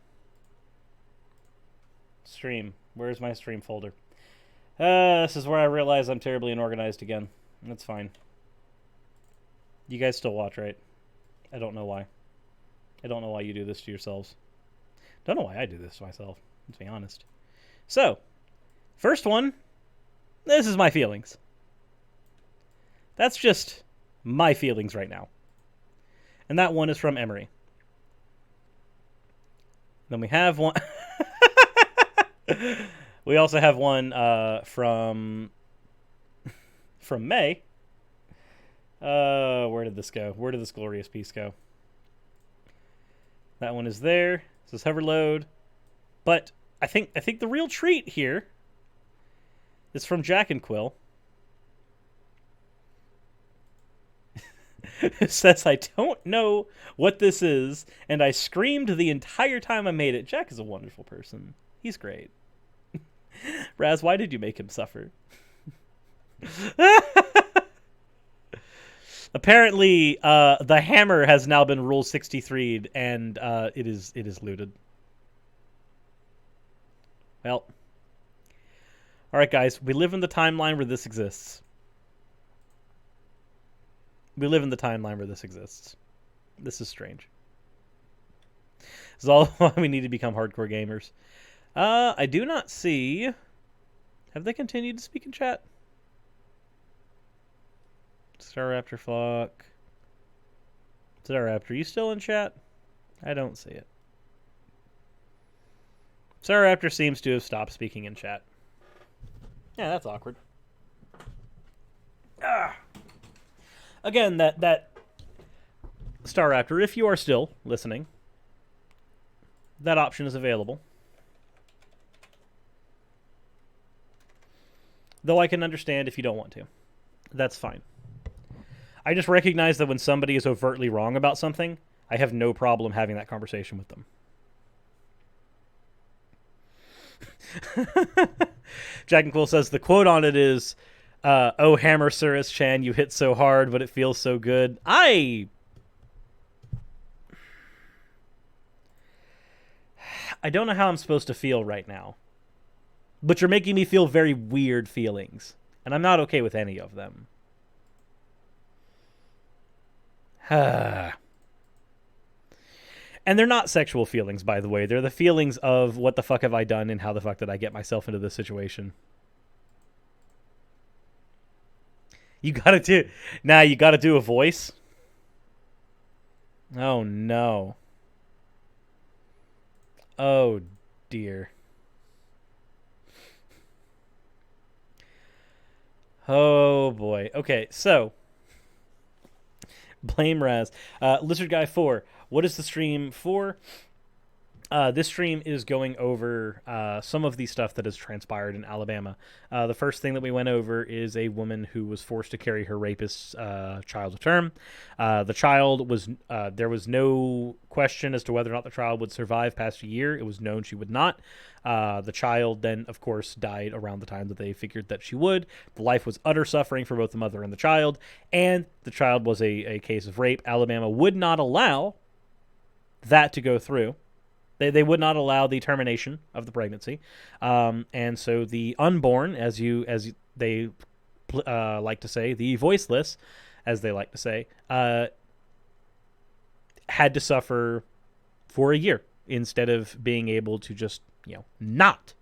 Stream. Where's my stream folder? This is where I realize I'm terribly unorganized again. That's fine. You guys still watch, right? I don't know why. I don't know why you do this to yourselves. Don't know why I do this to myself, let's be honest. So, first one. This is my feelings. That's just my feelings right now. And that one is from Emery. Then we have one... We also have one from May. Where did this go? Where did this glorious piece go? That one is there. It says hover load. But I think the real treat here is from Jack and Quill. It says, I don't know what this is, and I screamed the entire time I made it. Jack is a wonderful person. He's great. Raz, why did you make him suffer? Apparently, the hammer has now been Rule 63'd, and it is looted. Well, all right, guys, we live in the timeline where this exists. We live in the timeline where this exists. This is strange. This is all why we need to become hardcore gamers. I do not see... Have they continued to speak in chat? Star Raptor Flock. Star Raptor, you still in chat? I don't see it. Star Raptor seems to have stopped speaking in chat. Yeah, that's awkward. Again, that Star Raptor, if you are still listening, that option is available. Though I can understand if you don't want to. That's fine. I just recognize that when somebody is overtly wrong about something, I have no problem having that conversation with them. Jack and Quill says the quote on it is, "Oh, Hammer Surus Chan, you hit so hard, but it feels so good." I don't know how I'm supposed to feel right now. But you're making me feel very weird feelings. And I'm not okay with any of them. And they're not sexual feelings, by the way. They're the feelings of what the fuck have I done and how the fuck did I get myself into this situation. You gotta do a voice? Oh no. Oh dear. Oh boy. Okay, so blame Raz. Lizard Guy 4. What is the stream for? This stream is going over some of the stuff that has transpired in Alabama. The first thing that we went over is a woman who was forced to carry her rapist's child to term. The child was, there was no question as to whether or not the child would survive past a year. It was known she would not. The child then, of course, died around the time that they figured that she would. The life was utter suffering for both the mother and the child, and the child was a case of rape. Alabama would not allow that to go through. They would not allow the termination of the pregnancy, and so the unborn, as they like to say, the voiceless, as they like to say, had to suffer for a year instead of being able to just not.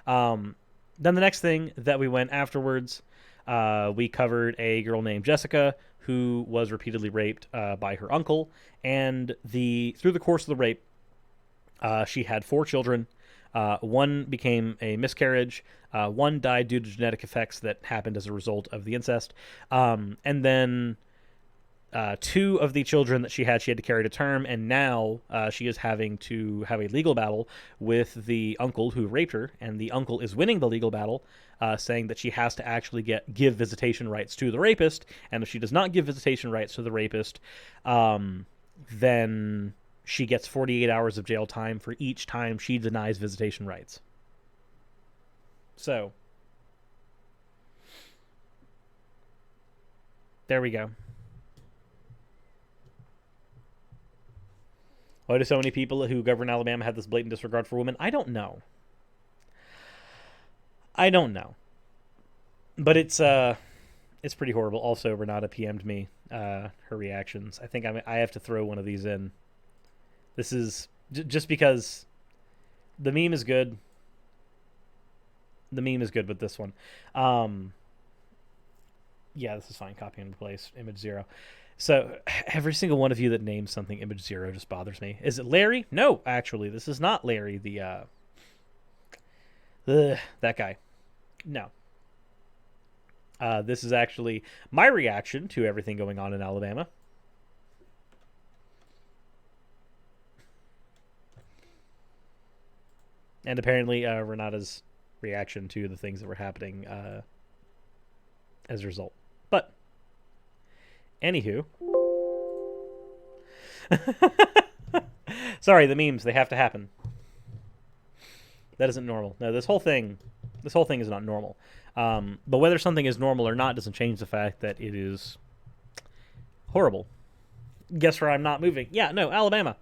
Then the next thing that we went afterwards, we covered a girl named Jessica who was repeatedly raped by her uncle, and through the course of the rape. She had 4 children. One became a miscarriage. One died due to genetic effects that happened as a result of the incest. And then 2 of the children that she had to carry to term. And now she is having to have a legal battle with the uncle who raped her. And the uncle is winning the legal battle, saying that she has to actually give visitation rights to the rapist. And if she does not give visitation rights to the rapist, then she gets 48 hours of jail time for each time she denies visitation rights. So, there we go. Why do so many people who govern Alabama have this blatant disregard for women? I don't know. But it's pretty horrible. Also, Renata PM'd me her reactions. I think I have to throw one of these in. This is just because the meme is good. The meme is good with this one. Yeah, this is fine. Copy and replace. Image 0. So every single one of you that names something image 0 just bothers me. Is it Larry? No, actually, this is not Larry. That guy. No. This is actually my reaction to everything going on in Alabama. And apparently Renata's reaction to the things that were happening as a result. But, anywho. Sorry, the memes, they have to happen. That isn't normal. No, this whole thing is not normal. But whether something is normal or not doesn't change the fact that it is Horrible. Guess where I'm not moving? Yeah, no, Alabama.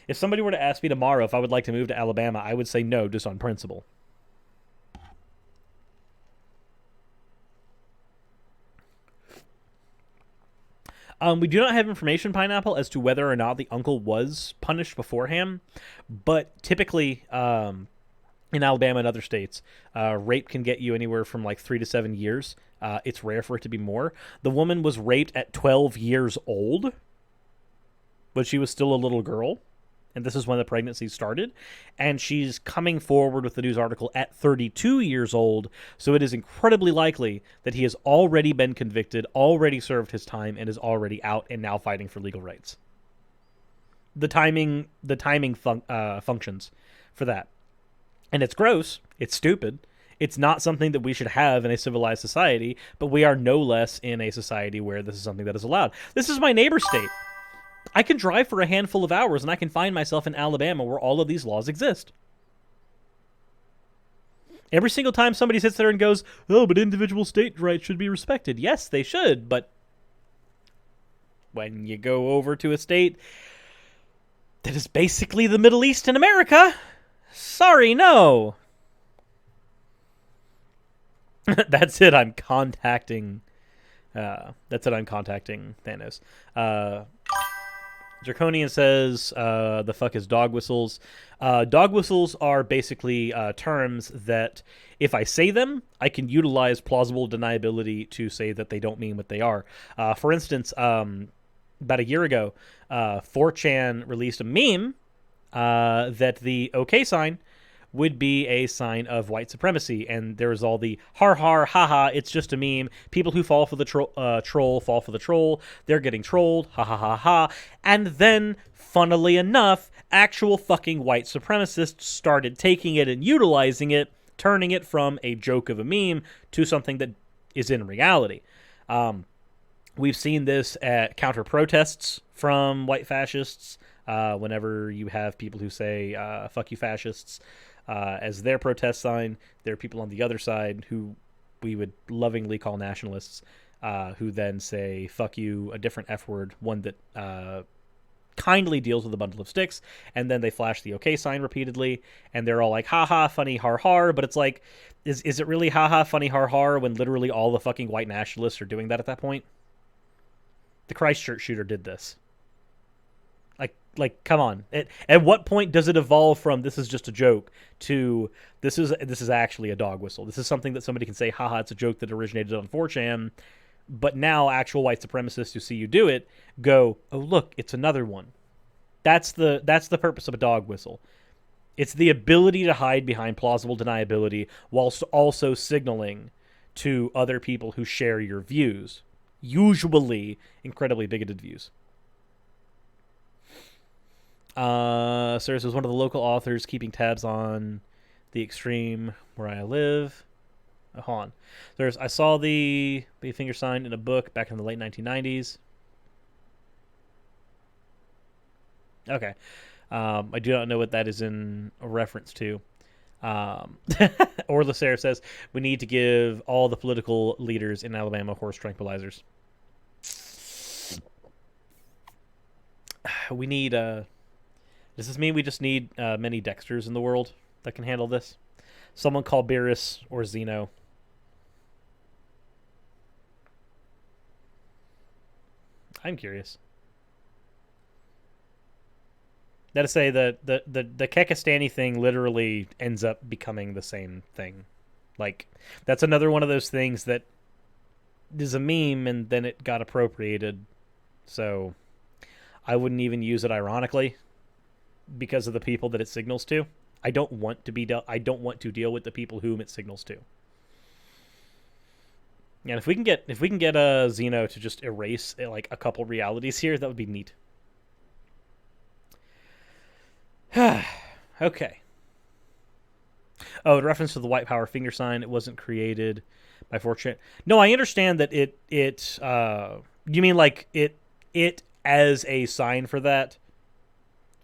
If somebody were to ask me tomorrow if I would like to move to Alabama, I would say no, just on principle. We do not have information, Pineapple, as to whether or not the uncle was punished beforehand, but typically in Alabama and other states, rape can get you anywhere from like 3 to 7 years. It's rare for it to be more. The woman was raped at 12 years old, but she was still a little girl, and this is when the pregnancy started, and she's coming forward with the news article at 32 years old, so it is incredibly likely that he has already been convicted, already served his time, and is already out and now fighting for legal rights. The timing functions for that. And it's gross, it's stupid, it's not something that we should have in a civilized society, but we are no less in a society where this is something that is allowed. This is my neighbor state. I can drive for a handful of hours and I can find myself in Alabama where all of these laws exist. Every single time somebody sits there and goes, oh, but individual state rights should be respected. Yes, they should, but when you go over to a state that is basically the Middle East in America, sorry, no. That's it, I'm contacting Thanos. Draconian says, the fuck is dog whistles? Dog whistles are basically terms that, if I say them, I can utilize plausible deniability to say that they don't mean what they are. For instance, about a year ago, 4chan released a meme that the OK sign would be a sign of white supremacy, and there was all the har har ha ha, it's just a meme, people who fall for the troll fall for the troll, they're getting trolled, ha ha ha ha, and then, funnily enough, actual fucking white supremacists started taking it and utilizing it, turning it from a joke of a meme to something that is in reality. We've seen this at counter-protests from white fascists, whenever you have people who say, fuck you fascists, as their protest sign. There are people on the other side who we would lovingly call nationalists, who then say, fuck you, a different F word, one that kindly deals with a bundle of sticks, and then they flash the OK sign repeatedly, and they're all like, haha, funny, har har, but it's like, is it really haha, funny, har har, when literally all the fucking white nationalists are doing that at that point? The Christchurch shooter did this. Like, come on. At what point does it evolve from this is just a joke to this is actually a dog whistle? This is something that somebody can say, haha, it's a joke that originated on 4chan, but now actual white supremacists who see you do it go, oh, look, it's another one. That's the purpose of a dog whistle. It's the ability to hide behind plausible deniability whilst also signaling to other people who share your views, usually incredibly bigoted views. Sarah says, one of the local authors keeping tabs on the extreme where I live. Hold on. I saw the finger sign in a book back in the late 1990s. Okay. I do not know what that is in a reference to. Orla Sarah says, we need to give all the political leaders in Alabama horse tranquilizers. We need... Does this mean we just need many Dexters in the world that can handle this? Someone call Beerus or Zeno. I'm curious. That to say, the Kekistani thing literally ends up becoming the same thing. Like, that's another one of those things that is a meme and then it got appropriated. So I wouldn't even use it ironically because of the people that it signals to. I don't want to deal with the people whom it signals to. And if we can get Zeno to just erase like a couple realities here, that would be neat. Okay. Oh, in reference to the white power finger sign, it wasn't created by 4chan. No, I understand that it you mean like it as a sign for that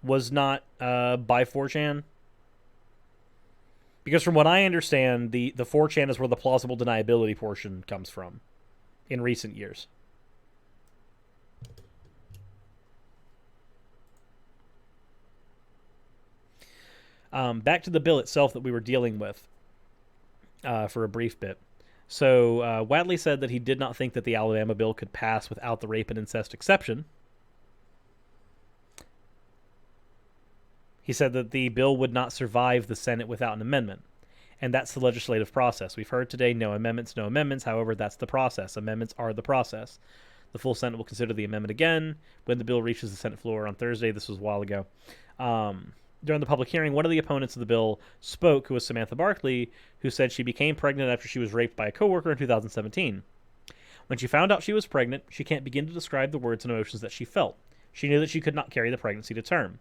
was not by 4chan? Because from what I understand, the 4chan is where the plausible deniability portion comes from in recent years. Back to the bill itself that we were dealing with for a brief bit. So Wadley said that he did not think that the Alabama bill could pass without the rape and incest exception. He said that the bill would not survive the Senate without an amendment. And that's the legislative process. We've heard today, no amendments, no amendments. However, that's the process. Amendments are the process. The full Senate will consider the amendment again when the bill reaches the Senate floor on Thursday. This was a while ago. During the public hearing, one of the opponents of the bill spoke, who was Samantha Barkley, who said she became pregnant after she was raped by a coworker in 2017. When she found out she was pregnant, she can't begin to describe the words and emotions that she felt. She knew that she could not carry the pregnancy to term.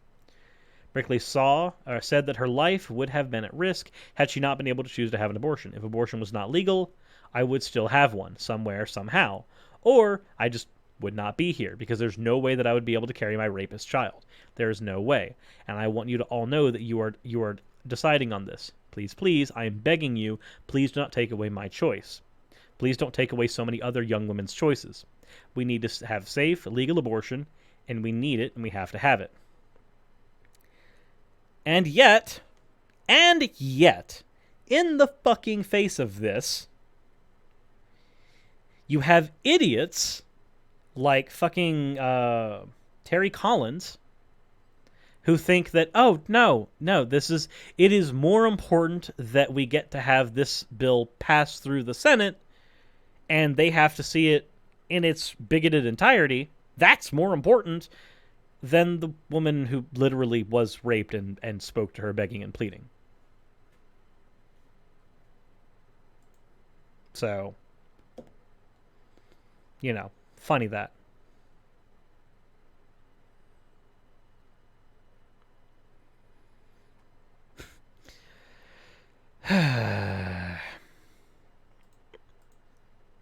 Barkley said that her life would have been at risk had she not been able to choose to have an abortion. If abortion was not legal, I would still have one, somewhere, somehow. Or I just would not be here, because there's no way that I would be able to carry my rapist child. There is no way. And I want you to all know that you are deciding on this. Please, please, I am begging you, please do not take away my choice. Please don't take away so many other young women's choices. We need to have safe, legal abortion, and we need it, and we have to have it. And yet, in the fucking face of this, you have idiots like fucking Terry Collins who think that, oh, no, it is more important that we get to have this bill pass through the Senate, and they have to see it in its bigoted entirety. That's more important than the woman who literally was raped and spoke to her begging and pleading. So, funny that.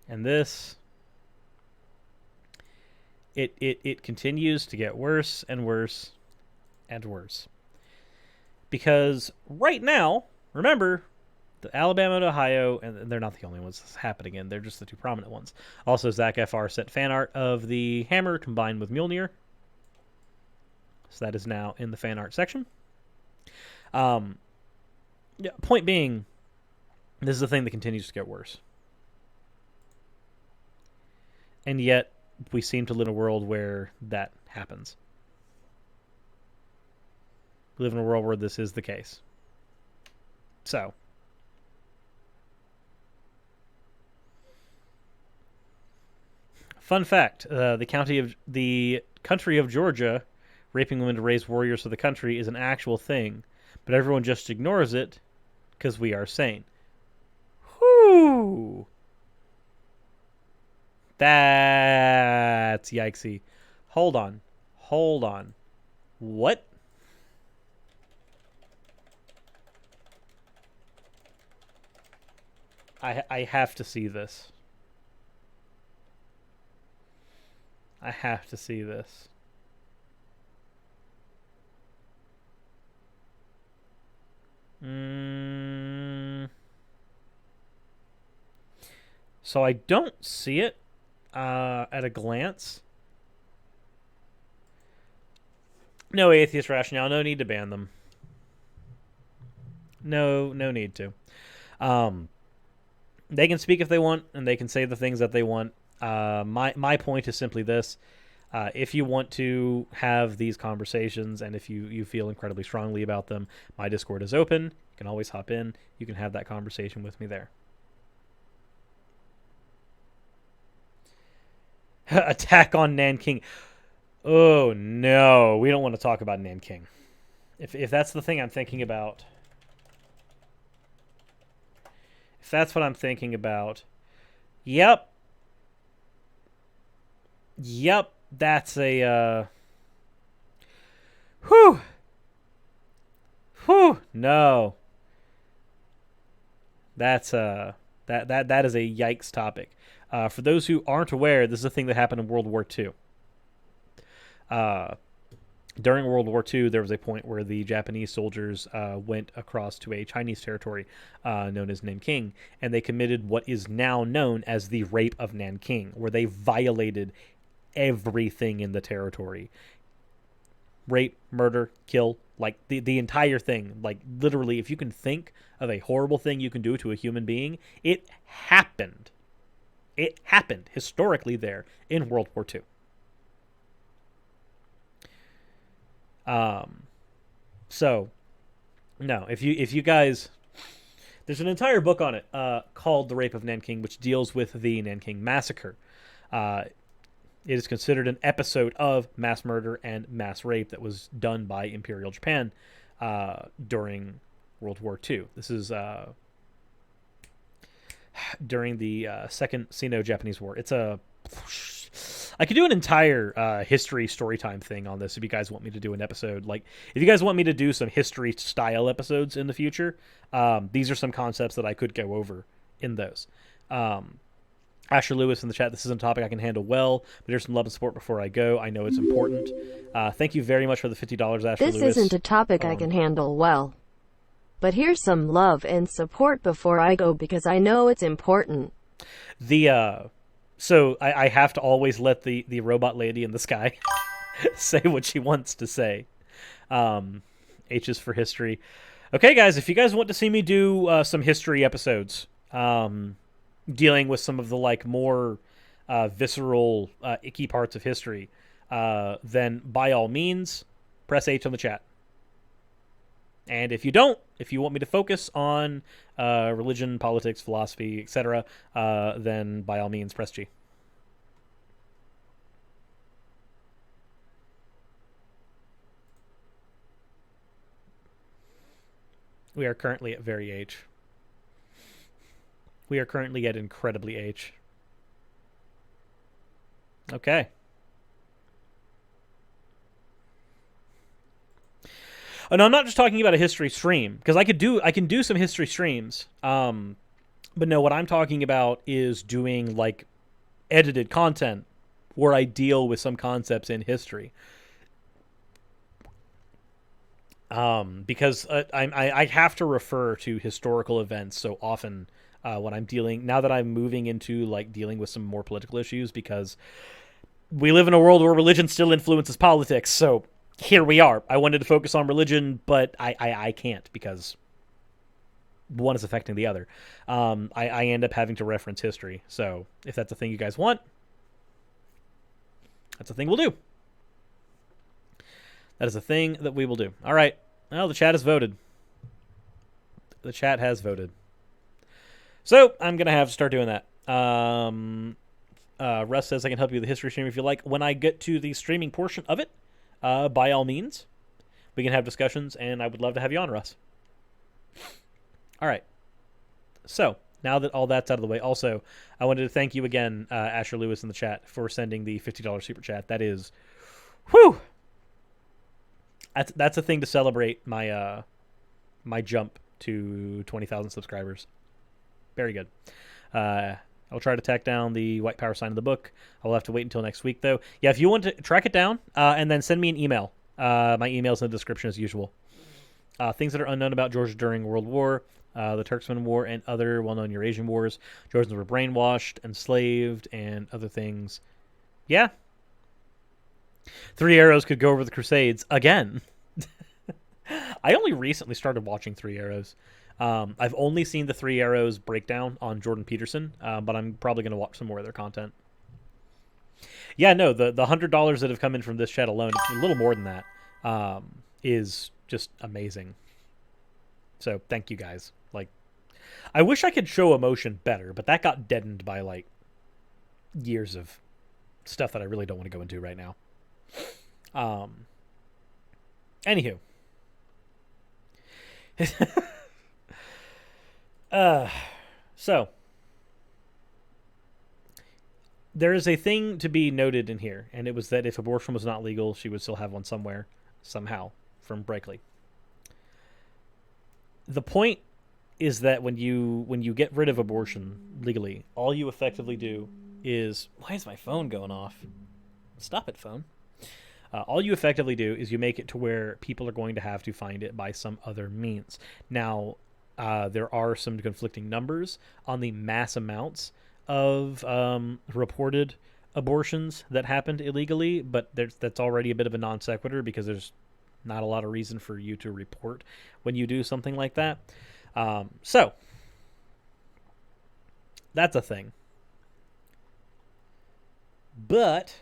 And this, it continues to get worse and worse and worse. Because right now, remember, the Alabama and Ohio, and they're not the only ones this is happening in, they're just the two prominent ones. Also, Zach FR sent fan art of the hammer combined with Mjolnir. So that is now in the fan art section. Point being, this is the thing that continues to get worse. And yet, we seem to live in a world where that happens. We live in a world where this is the case. So, fun fact, the country of Georgia raping women to raise warriors for the country is an actual thing, but everyone just ignores it because we are sane. Whoo! That's yikesy. Hold on. What? I have to see this. I have to see this. So I don't see it at a glance. No atheist rationale. No need to ban them. No need to. They can speak if they want, and they can say the things that they want. My point is simply this. If you want to have these conversations, and if you feel incredibly strongly about them, my Discord is open. You can always hop in. You can have that conversation with me there. Attack on Nanking. Oh, no. We don't want to talk about Nanking. If that's the thing I'm thinking about... If that's what I'm thinking about... Yep, that's a... no. That's that is a yikes topic. For those who aren't aware, this is a thing that happened in World War II. During World War II, there was a point where the Japanese soldiers went across to a Chinese territory known as Nanking, and they committed what is now known as the Rape of Nanking, where they violated everything in the territory. rape, murder, kill, like the entire thing. Like literally, if you can think of a horrible thing you can do to a human being, it happened. It happened historically there in World War II. So, no, if you guys, there's an entire book on it called The Rape of Nanking, which deals with the Nanking Massacre. It is considered an episode of mass murder and mass rape that was done by Imperial Japan during World War II. This is during the Second Sino-Japanese War. I could do an entire history storytime thing on this if you guys want me to do an episode. Like, if you guys want me to do some history-style episodes in the future, these are some concepts that I could go over in those. Asher Lewis in the chat, this isn't a topic I can handle well, but here's some love and support before I go. I know it's important. Thank you very much for the $50, Asher Lewis. This isn't a topic I can handle well, but here's some love and support before I go because I know it's important. So I have to always let the robot lady in the sky say what she wants to say. H is for history. Okay, guys, if you guys want to see me do some history episodes, dealing with some of the like more visceral, icky parts of history, then by all means, press H on the chat. And if you don't, if you want me to focus on religion, politics, philosophy, etc., then by all means, press G. We are currently at very H. We are currently at incredibly H. Okay. And I'm not just talking about a history stream, because I can do some history streams. But no, what I'm talking about is doing like edited content where I deal with some concepts in history. Because I have to refer to historical events so often when I'm dealing, now that I'm moving into like dealing with some more political issues, because we live in a world where religion still influences politics. So here we are. I wanted to focus on religion, but I can't because one is affecting the other. I end up having to reference history. So if that's a thing you guys want, that's a thing we'll do. That is a thing that we will do. All right. Well, the chat has voted. The chat has voted. So I'm going to have to start doing that. Russ says I can help you with the history stream if you like. When I get to the streaming portion of it, by all means, we can have discussions, and I would love to have you on, Russ. All right. So now that all that's out of the way, also, I wanted to thank you again, Asher Lewis in the chat, for sending the $50 super chat. That is, whew. That's a thing to celebrate my my jump to 20,000 subscribers. Very good. I'll try to tack down the white power sign in the book. I'll have to wait until next week, though. Yeah, if you want to track it down, and then send me an email. My email's in the description as usual. Things that are unknown about Georgia during World War, the Turkmen War, and other well-known Eurasian wars. Georgians were brainwashed, enslaved, and other things. Yeah. Three Arrows could go over the Crusades again. I only recently started watching Three Arrows. I've only seen the Three Arrows breakdown on Jordan Peterson, but I'm probably going to watch some more of their content. Yeah, no, the $100 that have come in from this chat alone, it's a little more than that, is just amazing. So thank you guys. Like, I wish I could show emotion better, but that got deadened by like years of stuff that I really don't want to go into right now. Anywho. So there is a thing to be noted in here, and it was that if abortion was not legal, she would still have one somewhere, somehow, from Brakely. The point is that when you get rid of abortion legally, all you effectively do is... Why is my phone going off? Stop it, phone. All you effectively do is you make it to where people are going to have to find it by some other means. Now, there are some conflicting numbers on the mass amounts of reported abortions that happened illegally, but that's already a bit of a non sequitur because there's not a lot of reason for you to report when you do something like that. So that's a thing. But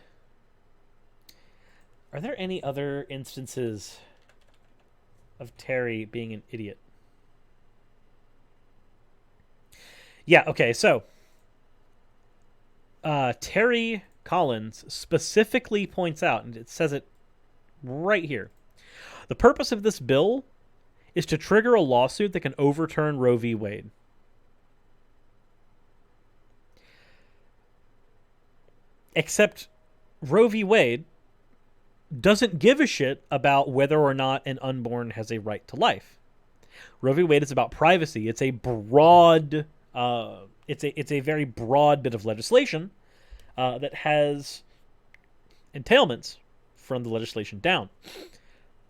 are there any other instances of Terry being an idiot? Yeah, okay, so Terry Collins specifically points out, and it says it right here, the purpose of this bill is to trigger a lawsuit that can overturn Roe v. Wade. Except Roe v. Wade doesn't give a shit about whether or not an unborn has a right to life. Roe v. Wade is about privacy. It's a broad, it's a very broad bit of legislation that has entailments from the legislation down.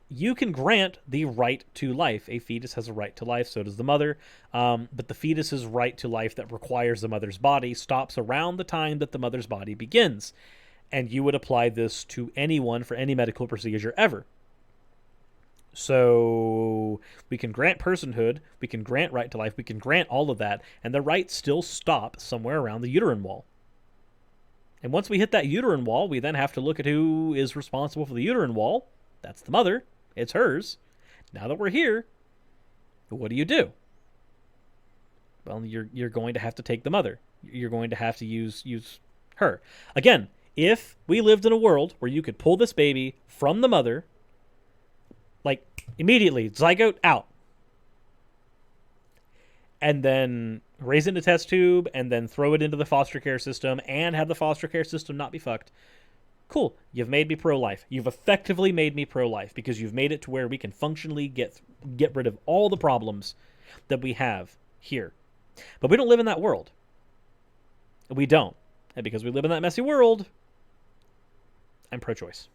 You can grant the right to life. A fetus has a right to life, so does the mother. But the fetus's right to life that requires the mother's body stops around the time that the mother's body begins. And you would apply this to anyone for any medical procedure ever. So we can grant personhood, we can grant right to life, we can grant all of that, and the rights still stop somewhere around the uterine wall. And once we hit that uterine wall, we then have to look at who is responsible for the uterine wall. That's the mother. It's hers. Now that we're here, what do? Well, you're going to have to take the mother. You're going to have to use her. Again, if we lived in a world where you could pull this baby from the mother, like immediately, zygote out, and then raise it in a test tube, and then throw it into the foster care system, and have the foster care system not be fucked, cool, you've made me pro-life. You've effectively made me pro-life because you've made it to where we can functionally get rid of all the problems that we have here. But we don't live in that world. We don't. And because we live in that messy world, I'm pro-choice.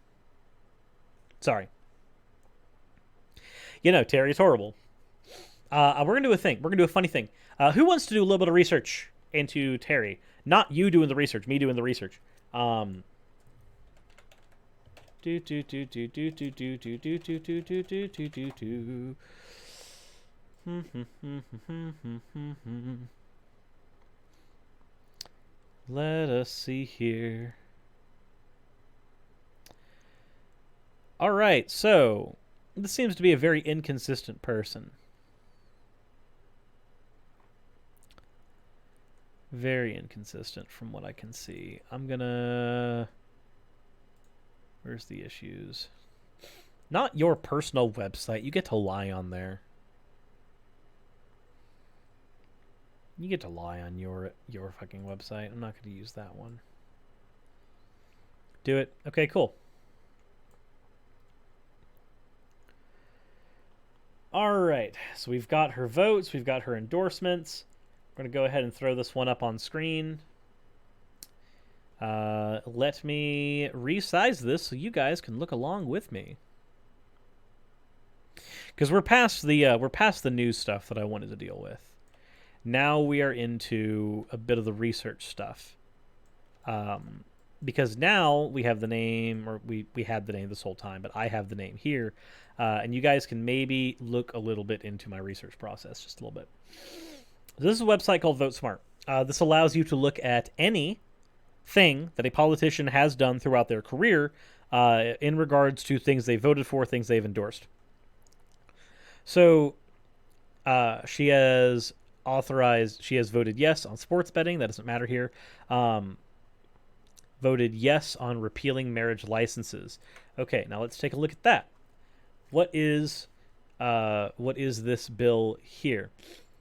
Sorry. You know, Terry's horrible. We're going to do a thing. We're going to do a funny thing. Who wants to do a little bit of research into Terry? Not you doing the research, me doing the research. Let us see here. All right, so this seems to be a very inconsistent person. Very inconsistent from what I can see. I'm gonna... Where's the issues? Not your personal website. You get to lie on there. You get to lie on your fucking website. I'm not going to use that one. Do it. Okay, cool. All right. So we've got her votes. We've got her endorsements. We're going to go ahead and throw this one up on screen. Let me resize this so you guys can look along with me. Because we're past the news stuff that I wanted to deal with. Now we are into a bit of the research stuff. Because now we have the name, or we had the name this whole time, but I have the name here. And you guys can maybe look a little bit into my research process, just a little bit. This is a website called Vote Smart. This allows you to look at any thing that a politician has done throughout their career in regards to things they voted for, things they've endorsed. So she has voted yes on sports betting. That doesn't matter here. Voted yes on repealing marriage licenses. Okay, now let's take a look at that. What is this bill here?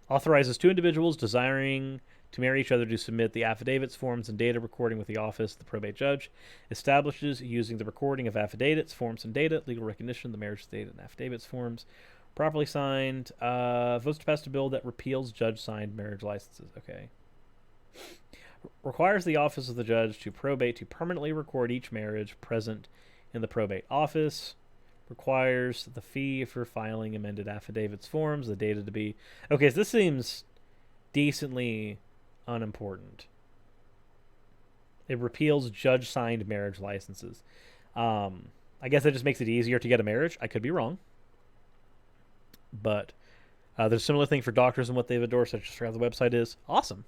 Authorizes two individuals desiring to marry each other to submit the affidavits, forms, and data recording with the office of the probate judge. Establishes using the recording of affidavits, forms, and data, legal recognition of the marriage data and affidavits forms, properly signed. Votes to pass a bill that repeals judge-signed marriage licenses. Okay. Requires the office of the judge to probate to permanently record each marriage present in the probate office. Requires the fee for filing amended affidavits forms, the data to be... Okay, so this seems decently unimportant. It repeals judge-signed marriage licenses. I guess that just makes it easier to get a marriage. I could be wrong. But there's a similar thing for doctors and what they've endorsed. I just forgot the website is. Awesome.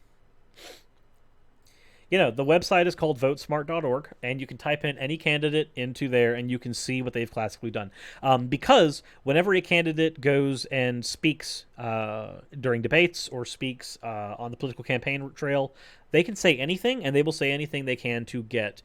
The website is called votesmart.org, and you can type in any candidate into there, and you can see what they've classically done. Because whenever a candidate goes and speaks during debates or speaks on the political campaign trail, they can say anything, and they will say anything they can to get,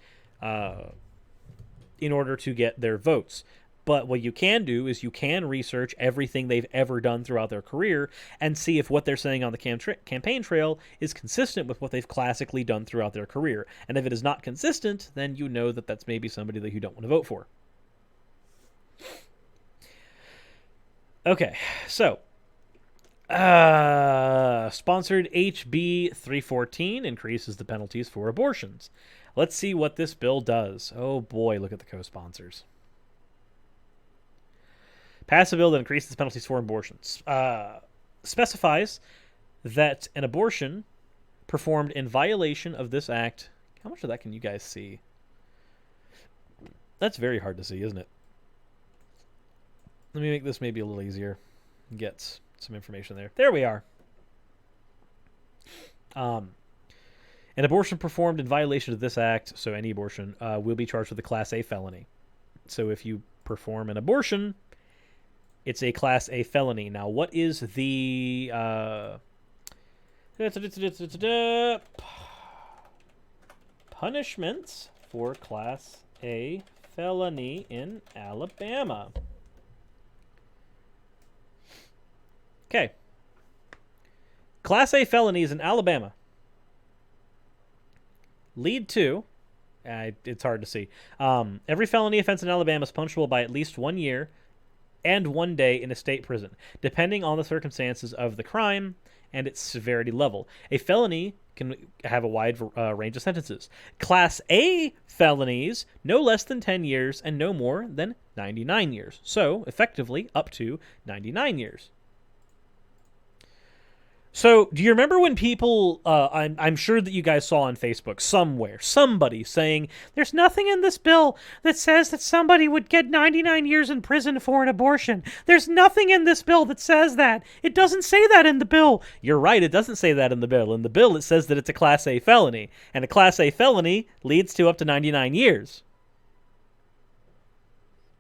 in order to get their votes. But what you can do is you can research everything they've ever done throughout their career and see if what they're saying on the campaign trail is consistent with what they've classically done throughout their career. And if it is not consistent, then you know that that's maybe somebody that you don't want to vote for. Okay, so sponsored HB 314 increases the penalties for abortions. Let's see what this bill does. Oh boy, look at the co-sponsors. Pass a bill that increases penalties for abortions. Specifies that an abortion performed in violation of this act... How much of that can you guys see? That's very hard to see, isn't it? Let me make this maybe a little easier. Get some information there. There we are. An abortion performed in violation of this act, so any abortion, will be charged with a Class A felony. So if you perform an abortion... It's a Class A felony. Now, what is the punishments for Class A felony in Alabama? Okay. Class A felonies in Alabama lead to... it's hard to see. Every felony offense in Alabama is punishable by at least 1 year and 1 day in a state prison, depending on the circumstances of the crime and its severity level. A felony can have a wide range of sentences. Class A felonies, no less than 10 years and no more than 99 years. So, effectively, up to 99 years. So, do you remember when people, I'm sure that you guys saw on Facebook somewhere, somebody saying, there's nothing in this bill that says that somebody would get 99 years in prison for an abortion. There's nothing in this bill that says that. It doesn't say that in the bill. You're right, it doesn't say that in the bill. In the bill, it says that it's a Class A felony, and a Class A felony leads to up to 99 years.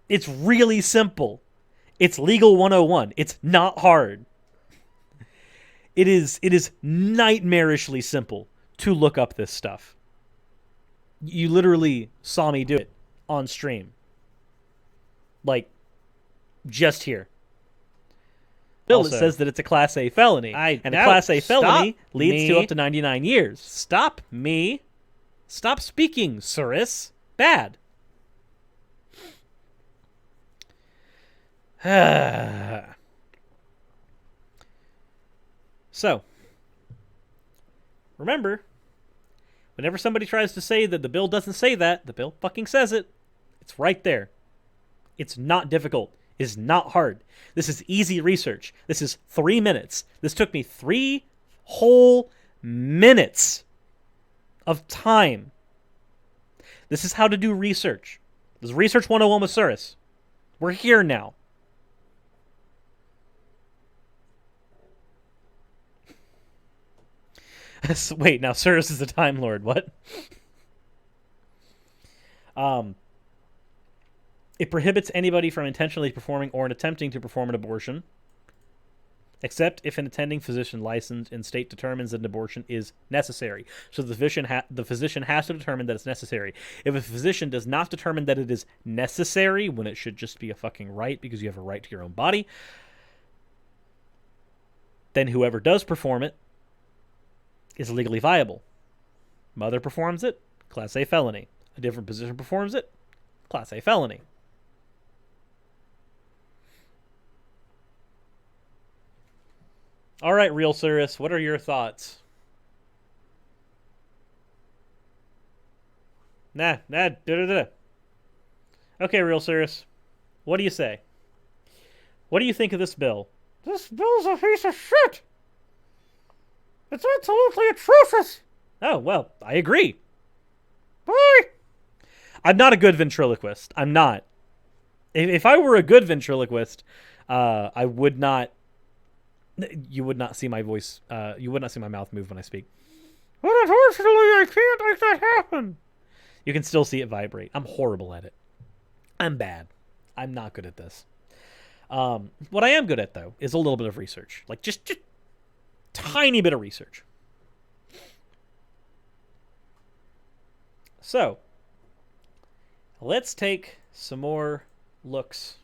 It's really simple. It's Legal 101. It's not hard. It is nightmarishly simple to look up this stuff. You literally saw me do it on stream. Like, just here. Bill, also, it says that it's a Class A felony. And a Class A felony leads to up to 99 years. Stop me. Stop speaking, Suris. Bad. So, remember, whenever somebody tries to say that the bill doesn't say that, the bill fucking says it. It's right there. It's not difficult. It's not hard. This is easy research. This is 3 minutes. This took me 3 whole minutes of time. This is how to do research. This is Research 101 with Suris. We're here now. Wait, now Suris is a Time Lord. What? It prohibits anybody from intentionally performing or attempting to perform an abortion, except if an attending physician licensed in state determines that an abortion is necessary. So the physician has to determine that it's necessary. If a physician does not determine that it is necessary, when it should just be a fucking right because you have a right to your own body, then whoever does perform it is legally viable. Mother performs it, Class A felony. A different physician performs it, Class A felony. All right, Real Suris, what are your thoughts? Nah. Okay, Real Suris, what do you say? What do you think of this bill? This bill's a piece of shit! It's absolutely atrocious! Oh, well, I agree. I'm not a good ventriloquist. I'm not. If I were a good ventriloquist, I would not. You would not see my voice. You would not see my mouth move when I speak. But unfortunately, I can't make that happen. You can still see it vibrate. I'm horrible at it. I'm bad. I'm not good at this. What I am good at, though, is a little bit of research. Like, just tiny bit of research. So, let's take some more looks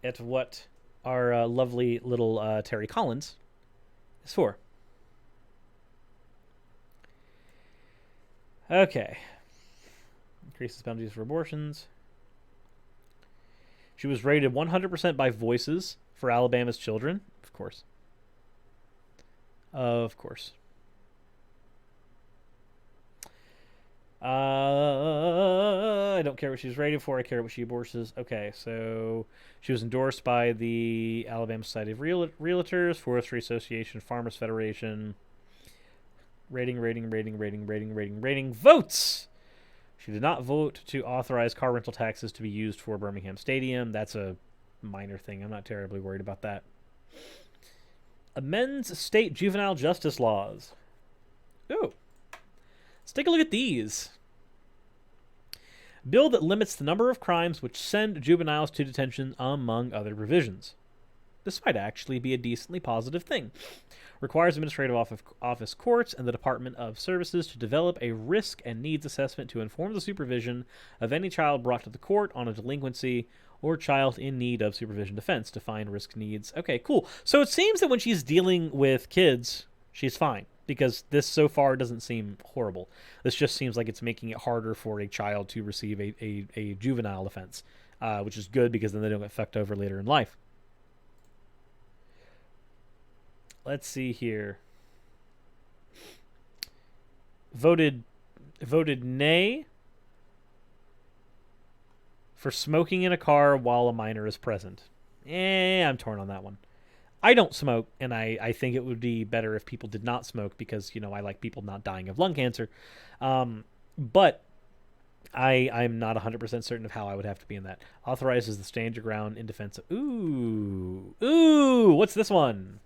at what our lovely little Terry Collins is for. Okay. Increases penalties for abortions. She was rated 100% by Voices for Alabama's children. Of course. Of course. I don't care what she was rated for. I care what she endorses. Okay, so she was endorsed by the Alabama Society of Realtors, Forestry Association, Farmers Federation. Rating. Votes! She did not vote to authorize car rental taxes to be used for Birmingham Stadium. That's a minor thing. I'm not terribly worried about that. Amends state juvenile justice laws. Ooh. Let's take a look at these. Bill that limits the number of crimes which send juveniles to detention, among other provisions. This might actually be a decently positive thing. Requires administrative office courts and the Department of Services to develop a risk and needs assessment to inform the supervision of any child brought to the court on a delinquency or child in need of supervision defense. Define risk needs. Okay, cool. So it seems that when she's dealing with kids, she's fine, because this so far doesn't seem horrible. This just seems like it's making it harder for a child to receive a juvenile offense, which is good because then they don't get fucked over later in life. Let's see here. Voted nay for smoking in a car while a minor is present. I'm torn on that one. I don't smoke, and I think it would be better if people did not smoke because, I like people not dying of lung cancer. But I'm not 100% certain of how I would have to be in that. Authorizes the stand your ground in defense of... Ooh, what's this one?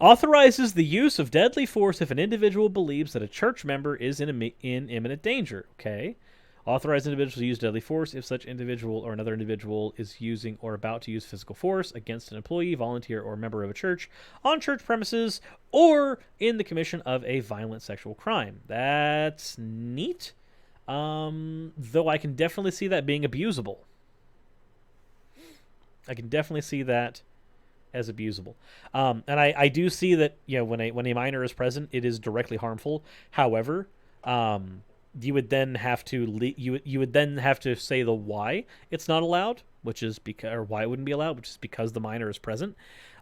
Authorizes the use of deadly force if an individual believes that a church member is in imminent danger. Okay. Authorize individuals to use deadly force if such individual or another individual is using or about to use physical force against an employee, volunteer, or member of a church on church premises or in the commission of a violent sexual crime. That's neat. Though I can definitely see that being abusable. I can definitely see that as abusable. And I do see that, when a minor is present, it is directly harmful. However, you would then have to you would then have to say the why it's not allowed, which is because, or why it wouldn't be allowed, which is because the minor is present.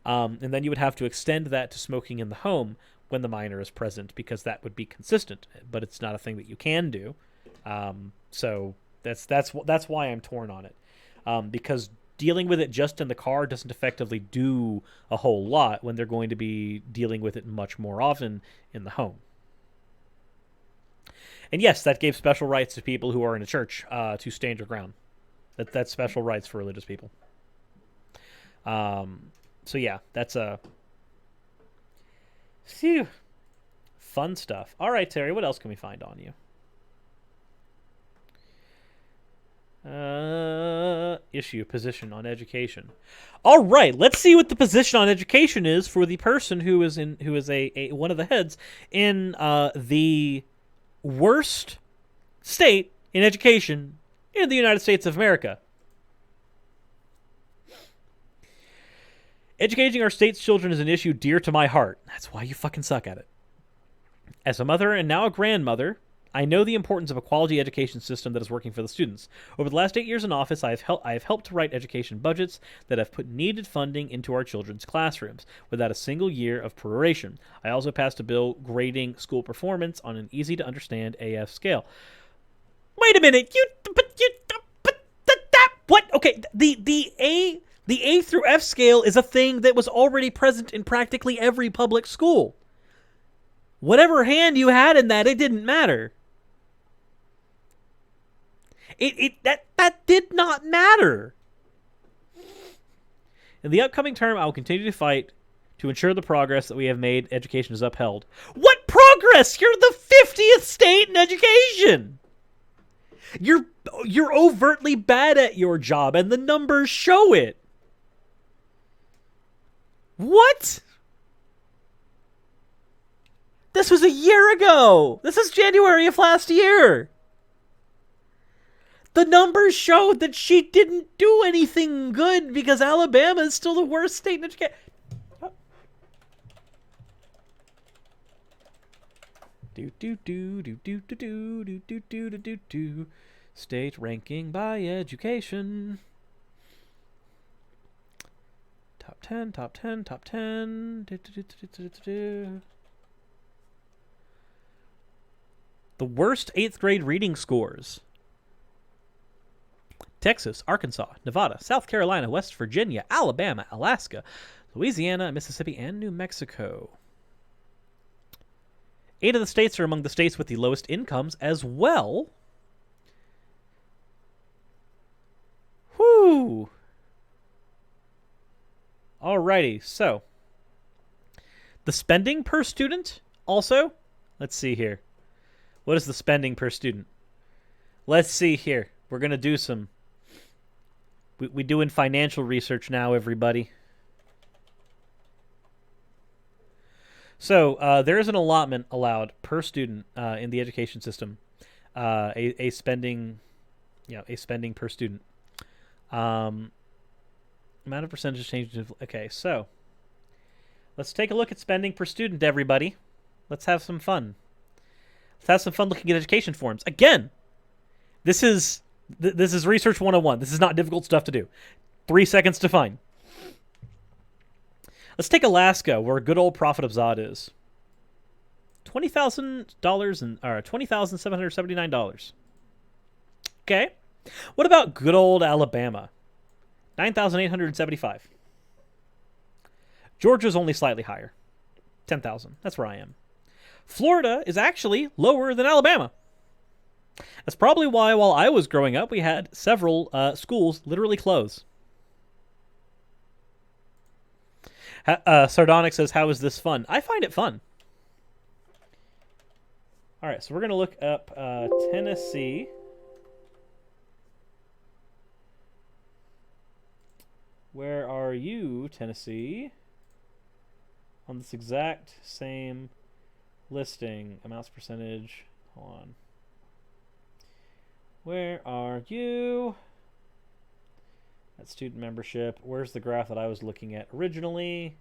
And then you would have to extend that to smoking in the home when the minor is present, because that would be consistent. But it's not a thing that you can do. So that's why I'm torn on it, because dealing with it just in the car doesn't effectively do a whole lot when they're going to be dealing with it much more often in the home. And yes, that gave special rights to people who are in a church to stand your ground. That's special rights for religious people. So yeah, that's phew, fun stuff. All right, Terry, what else can we find on you? Issue, position on education. All right, let's see what the position on education is for the person who is a one of the heads in the worst state in education in the United States of America. Educating our state's children is an issue dear to my heart. That's why you fucking suck at it. As a mother and now a grandmother, I know the importance of a quality education system that is working for the students. Over the last 8 years in office, I have helped to write education budgets that have put needed funding into our children's classrooms without a single year of proration. I also passed a bill grading school performance on an easy-to-understand AF scale. Wait a minute, what? Okay, the A through F scale is a thing that was already present in practically every public school. Whatever hand you had in that, it didn't matter. That did not matter. In the upcoming term, I will continue to fight to ensure the progress that we have made education is upheld. What progress? You're the 50th state in education. You're overtly bad at your job, and the numbers show it. What? This was a year ago. This is January of last year. The numbers showed that she didn't do anything good because Alabama is still the worst state in education. State ranking by education. Top 10, top 10, top 10. The worst 8th grade reading scores. Texas, Arkansas, Nevada, South Carolina, West Virginia, Alabama, Alaska, Louisiana, Mississippi, and New Mexico. 8 of the states are among the states with the lowest incomes as well. Whew. Alrighty, so the spending per student also. Let's see here. What is the spending per student? Let's see here. We're going to do some... We doing financial research now, everybody. So there is an allotment allowed per student in the education system. A spending, a spending per student. Amount of percentage changes. Okay, so let's take a look at spending per student, everybody. Let's have some fun. Let's have some fun looking at education forms. Again, this is research 101. This is not difficult stuff to do. 3 seconds to find. Let's take Alaska, where good old Prophet of Zod is. $20,000 and $20,779. Okay. What about good old Alabama? $9,875. Georgia's only slightly higher. $10,000. That's where I am. Florida is actually lower than Alabama. That's probably why, while I was growing up, we had several schools literally close. Sardonic says, how is this fun? I find it fun. All right, so we're going to look up Tennessee. Where are you, Tennessee? On this exact same listing. Amounts percentage. Hold on. Where are you? That's student membership. Where's the graph that I was looking at originally?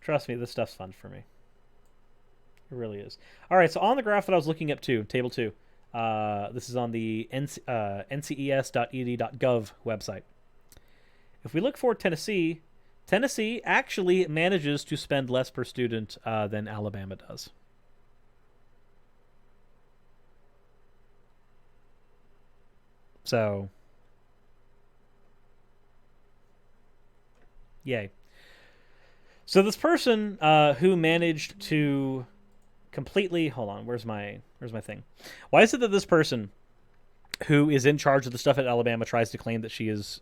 Trust me, this stuff's fun for me. It really is. All right, so on the graph that I was looking up to, table 2, this is on the nces.ed.gov website. If we look for Tennessee, Tennessee actually manages to spend less per student than Alabama does. So, yay. So this person who managed to completely... Hold on, where's my thing? Why is it that this person who is in charge of the stuff at Alabama tries to claim that she is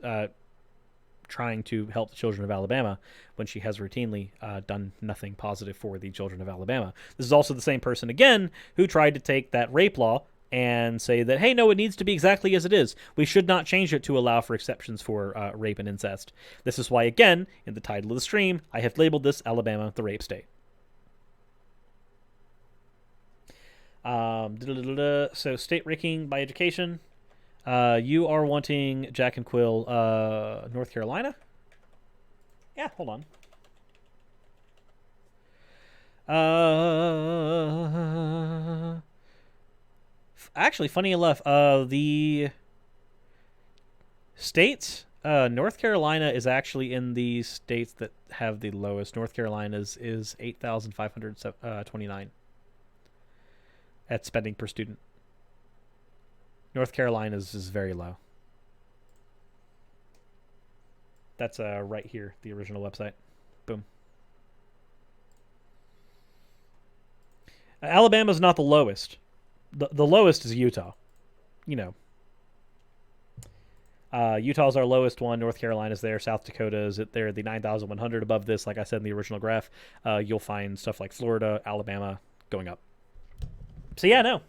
trying to help the children of Alabama when she has routinely done nothing positive for the children of Alabama? This is also the same person, again, who tried to take that rape law and say that, hey, no, it needs to be exactly as it is. We should not change it to allow for exceptions for rape and incest. This is why, again, in the title of the stream, I have labeled this Alabama the rape state. So state ranking by education. You are wanting Jack and Quill, North Carolina? Yeah, hold on. Actually, funny enough, the states, North Carolina is actually in the states that have the lowest. North Carolina's is 8,529 at spending per student. North Carolina's is very low. That's right here, the original website. Boom. Alabama's not the lowest. The lowest is Utah. You know. Utah's our lowest one. North Carolina's there. South Dakota is there. The 9,100 above this. Like I said in the original graph, you'll find stuff like Florida, Alabama going up. So yeah, no.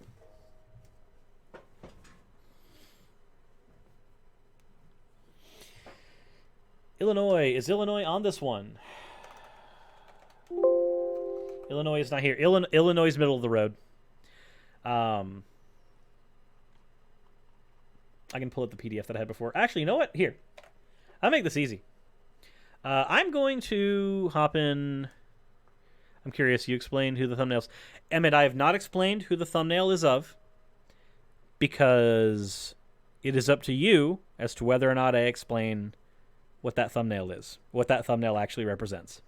Illinois. Is Illinois on this one? Illinois is not here. Illinois is middle of the road. I can pull up the PDF that I had before. Actually, you know what? Here. I'll make this easy. I'm going to hop in. I'm curious. You explained who the thumbnails. Emmett, I have not explained who the thumbnail is of because it is up to you as to whether or not I explain what that thumbnail is, what that thumbnail actually represents.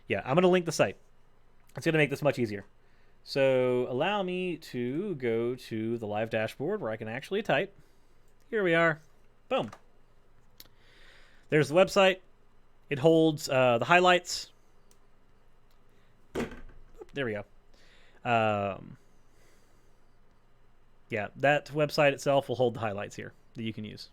Yeah, I'm going to link the site. It's going to make this much easier. So allow me to go to the live dashboard where I can actually type. Here we are. Boom. There's the website. It holds the highlights. There we go. Yeah, that website itself will hold the highlights here that you can use.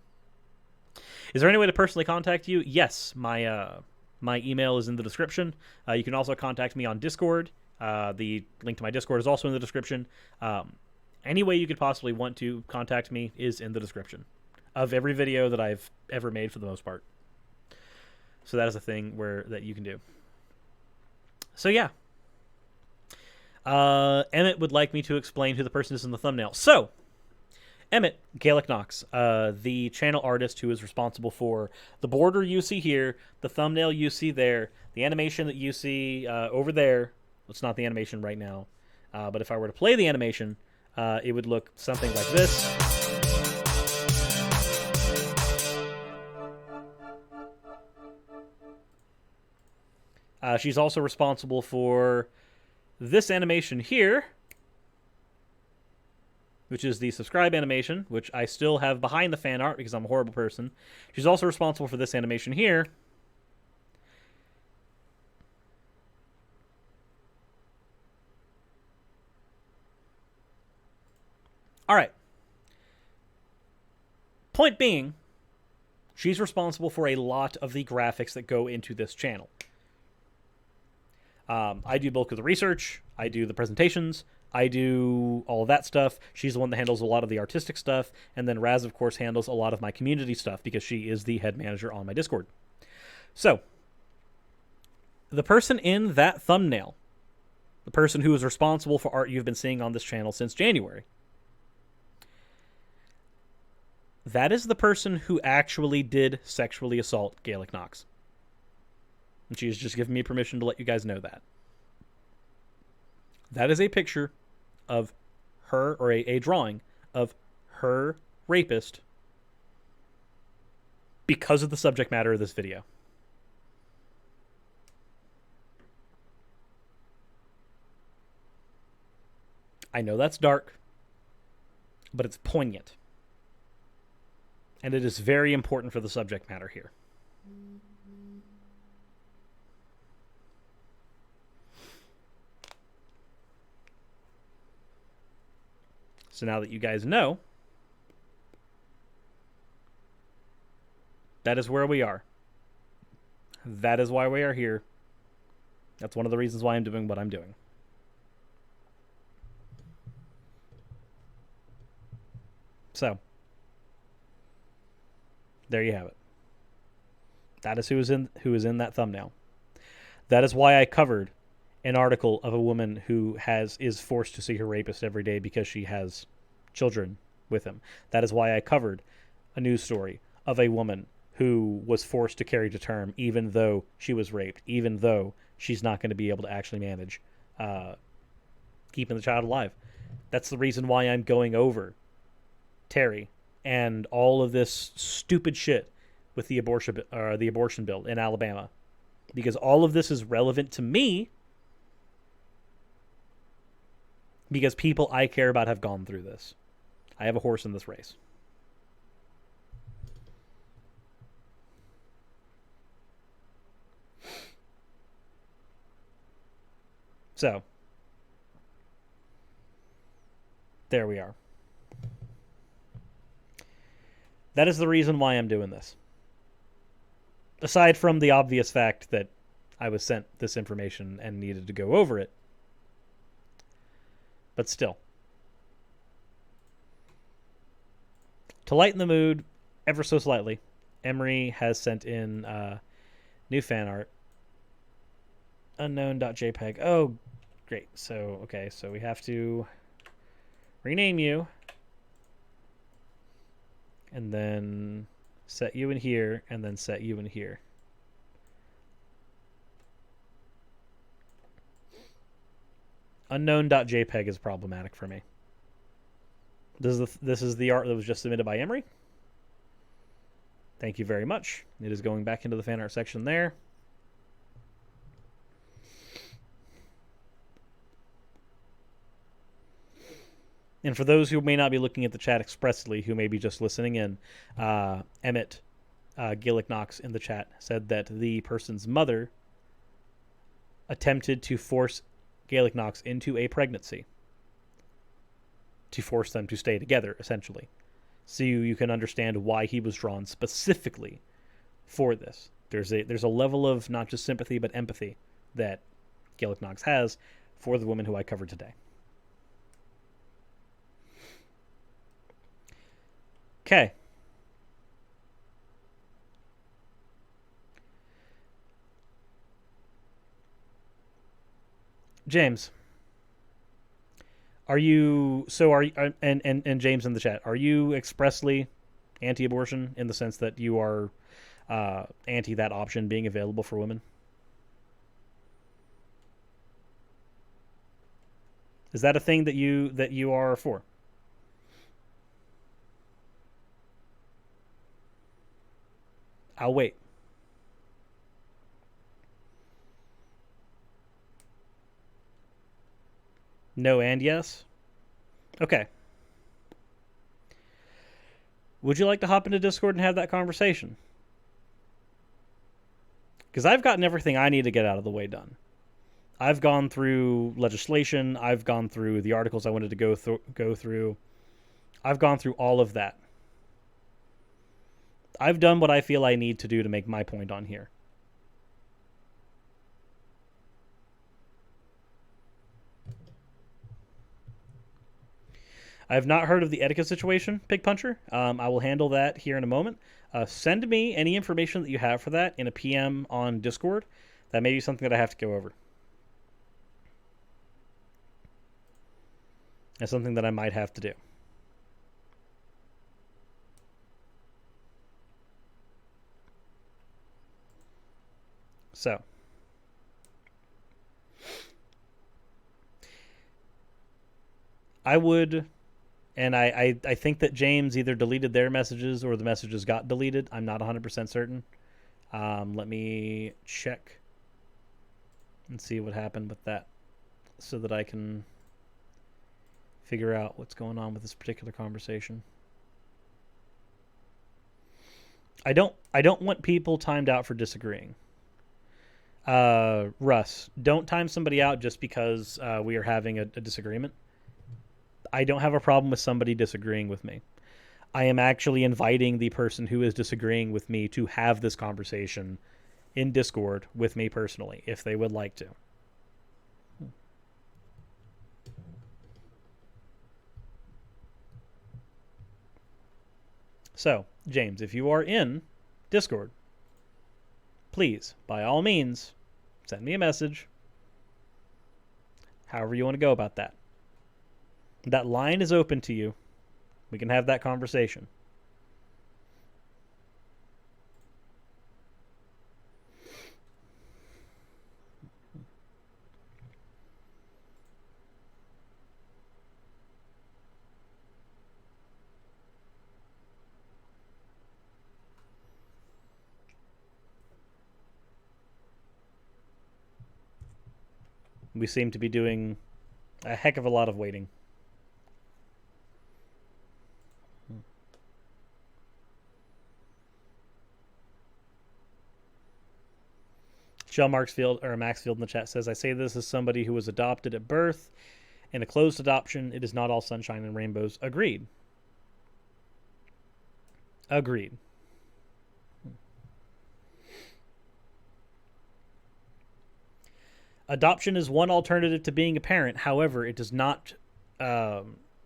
Is there any way to personally contact you? Yes, my email is in the description. You can also contact me on Discord. The link to my Discord is also in the description. Any way you could possibly want to contact me is in the description of every video that I've ever made for the most part. So that is a thing that you can do. So yeah. Emmett would like me to explain who the person is in the thumbnail. So, Emmett, Gaelic Knox, the channel artist who is responsible for the border you see here, the thumbnail you see there, the animation that you see over there. It's not the animation right now, but if I were to play the animation, it would look something like this. She's also responsible for this animation here, which is the subscribe animation, which I still have behind the fan art because I'm a horrible person. She's also responsible for this animation here. All right. Point being, she's responsible for a lot of the graphics that go into this channel. I do bulk of the research. I do the presentations. I do all of that stuff. She's the one that handles a lot of the artistic stuff. And then Raz, of course, handles a lot of my community stuff because she is the head manager on my Discord. So, the person in that thumbnail, the person who is responsible for art you've been seeing on this channel since January, that is the person who actually did sexually assault Gaelic Knox. And she has just given me permission to let you guys know that. That is a picture of her, or a drawing of her rapist because of the subject matter of this video. I know that's dark, but it's poignant. And it is very important for the subject matter here. So now that you guys know, that is where we are. That is why we are here. That's one of the reasons why I'm doing what I'm doing. So, there you have it. That is who is in that thumbnail. That is why I covered an article of a woman who is forced to see her rapist every day because she has children with him. That is why I covered a news story of a woman who was forced to carry to term even though she was raped, even though she's not going to be able to actually manage keeping the child alive. That's the reason why I'm going over Terry and all of this stupid shit with the abortion bill in Alabama, because all of this is relevant to me because people I care about have gone through this. I have a horse in this race. So, there we are. That is the reason why I'm doing this. Aside from the obvious fact that I was sent this information and needed to go over it. But still. To lighten the mood ever so slightly, Emery has sent in new fan art. Unknown.jpg. Oh, great. So, okay, so we have to rename you. And then set you in here, and then set you in here. Unknown.jpg is problematic for me. This is the art that was just submitted by Emery. Thank you very much. It is going back into the fan art section there. And for those who may not be looking at the chat expressly, who may be just listening in, Emmett Gillick Knox in the chat said that the person's mother attempted to force Gaelic Knox into a pregnancy to force them to stay together, essentially. So you can understand why he was drawn specifically for this. There's a level of not just sympathy but empathy that Gaelic Knox has for the woman who I covered today. Okay. James, are you and James in the chat, are you expressly anti-abortion in the sense that you are anti that option being available for women? Is that a thing that you are for? I'll wait. No and yes? Okay. Would you like to hop into Discord and have that conversation? Because I've gotten everything I need to get out of the way done. I've gone through legislation. I've gone through the articles I wanted to go through. I've gone through all of that. I've done what I feel I need to do to make my point on here. I have not heard of the etiquette situation, Pig Puncher. I will handle that here in a moment. Send me any information that you have for that in a PM on Discord. That may be something that I have to go over. That's something that I might have to do. So. I would... And I think that James either deleted their messages or the messages got deleted. I'm not 100% certain. Let me check and see what happened with that so that I can figure out what's going on with this particular conversation. I don't want people timed out for disagreeing. Russ, don't time somebody out just because we are having a disagreement. I don't have a problem with somebody disagreeing with me. I am actually inviting the person who is disagreeing with me to have this conversation in Discord with me personally, if they would like to. So, James, if you are in Discord, please, by all means, send me a message. However you want to go about that. That line is open to you. We can have that conversation. We seem to be doing a heck of a lot of waiting. Shell Marksfield or Maxfield in the chat says, I say this as somebody who was adopted at birth. In a closed adoption, it is not all sunshine and rainbows. Agreed. Agreed. Adoption is one alternative to being a parent. However, it does not.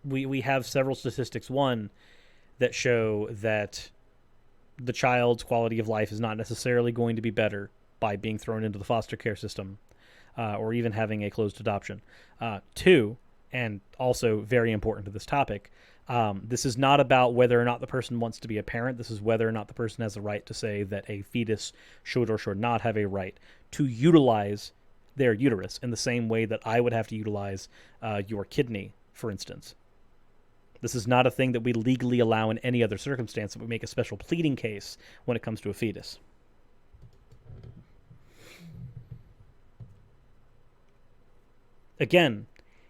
We have several statistics. One that show that the child's quality of life is not necessarily going to be better by being thrown into the foster care system or even having a closed adoption. Two, and also very important to this topic, this is not about whether or not the person wants to be a parent. This is whether or not the person has a right to say that a fetus should or should not have a right to utilize their uterus in the same way that I would have to utilize your kidney, for instance. This is not a thing that we legally allow in any other circumstance that would make a special pleading case when it comes to a fetus. Again,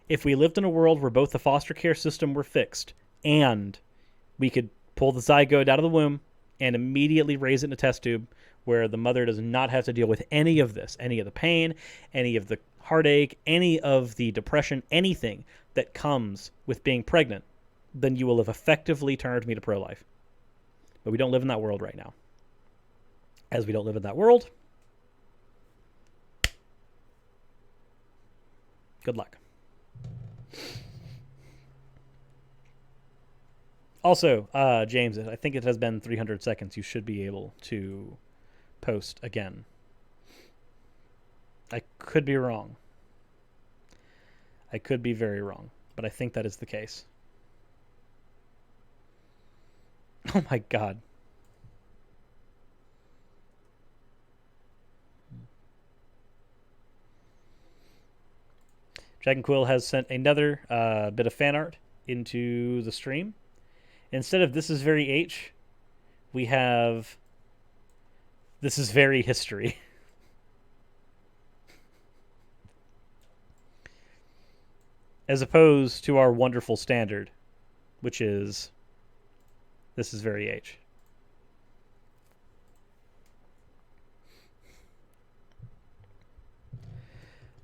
if we lived in a world where both the foster care system were fixed and we could pull the zygote out of the womb and immediately raise it in a test tube where the mother does not have to deal with any of this, any of the pain, any of the heartache, any of the depression, anything that comes with being pregnant, then you will have effectively turned me to pro-life. But we don't live in that world right now. As we don't live in that world, good luck. Also, James, I think it has been 300 seconds. You should be able to post again. I could be wrong. I could be very wrong, but I think that is the case. Oh my God. Jack and Quill has sent another bit of fan art into the stream. Instead of "This is very H," we have "This is very history." As opposed to our wonderful standard, which is "This is very H."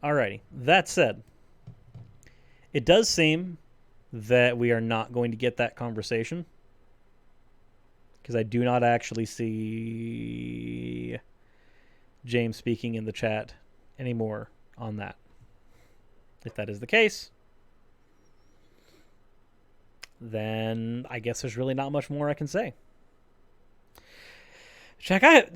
Alrighty. That said, it does seem that we are not going to get that conversation because I do not actually see James speaking in the chat anymore on that. If that is the case, then I guess there's really not much more I can say. Jack,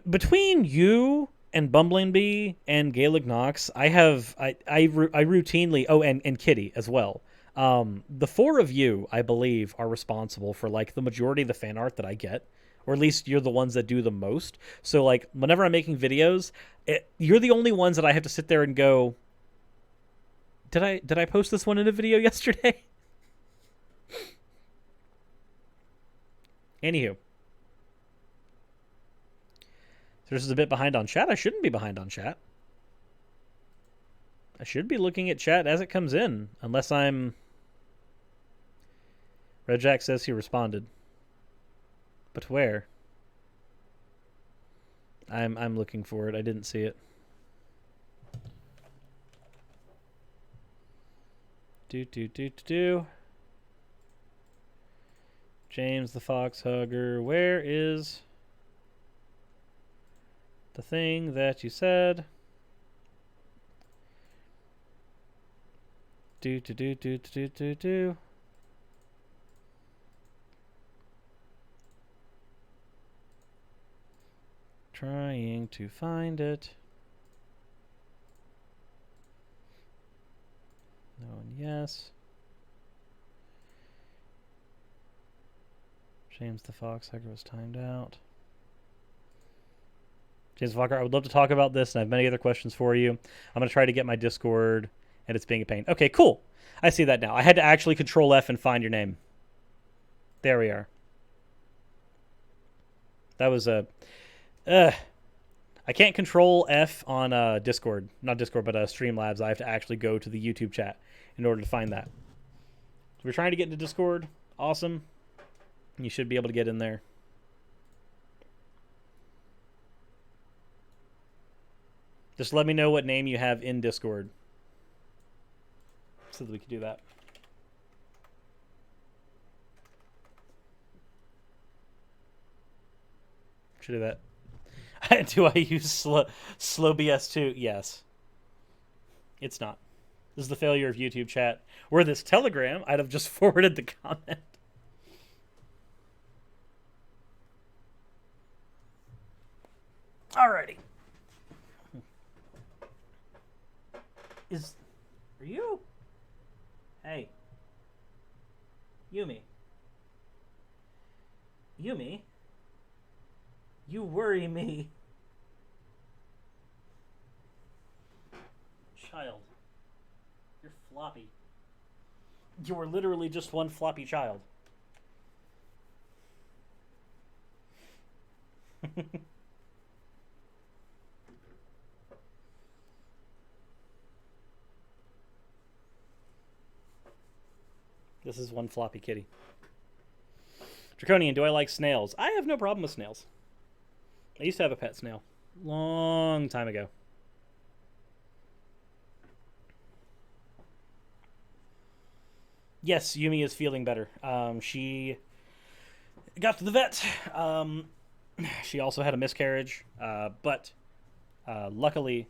between you and Bumbling Bee and Gaelic Knox, I routinely, and Kitty as well. The four of you, I believe, are responsible for like the majority of the fan art that I get, or at least you're the ones that do the most. So like whenever I'm making videos, you're the only ones that I have to sit there and go, did I post this one in a video yesterday? Anywho. So this is a bit behind on chat. I shouldn't be behind on chat. I should be looking at chat as it comes in, unless I'm... Red Jack says he responded. But where? I'm looking for it. I didn't see it. Do. James the Fox Hugger. Where is the thing that you said? Do. Trying to find it. No and yes. James the Foxhugger was timed out. James Foxhugger, I would love to talk about this, and I have many other questions for you. I'm going to try to get my Discord, and it's being a pain. Okay, cool. I see that now. I had to actually Control F and find your name. There we are. That was a... I can't Control F on Discord. Not Discord, but Streamlabs. I have to actually go to the YouTube chat in order to find that. So we're trying to get into Discord. Awesome. You should be able to get in there. Just let me know what name you have in Discord so that we can do that. Should do that. Do I use slow BS too? Yes. It's not. This is the failure of YouTube chat. Were this Telegram, I'd have just forwarded the comment. Alrighty. Are you? Hey. Yumi. Yumi? You worry me. Child. You're floppy. You are literally just one floppy child. This is one floppy kitty. Draconian, do I like snails? I have no problem with snails. I used to have a pet snail. Long time ago. Yes, Yumi is feeling better. She got to the vet. She also had a miscarriage. But luckily,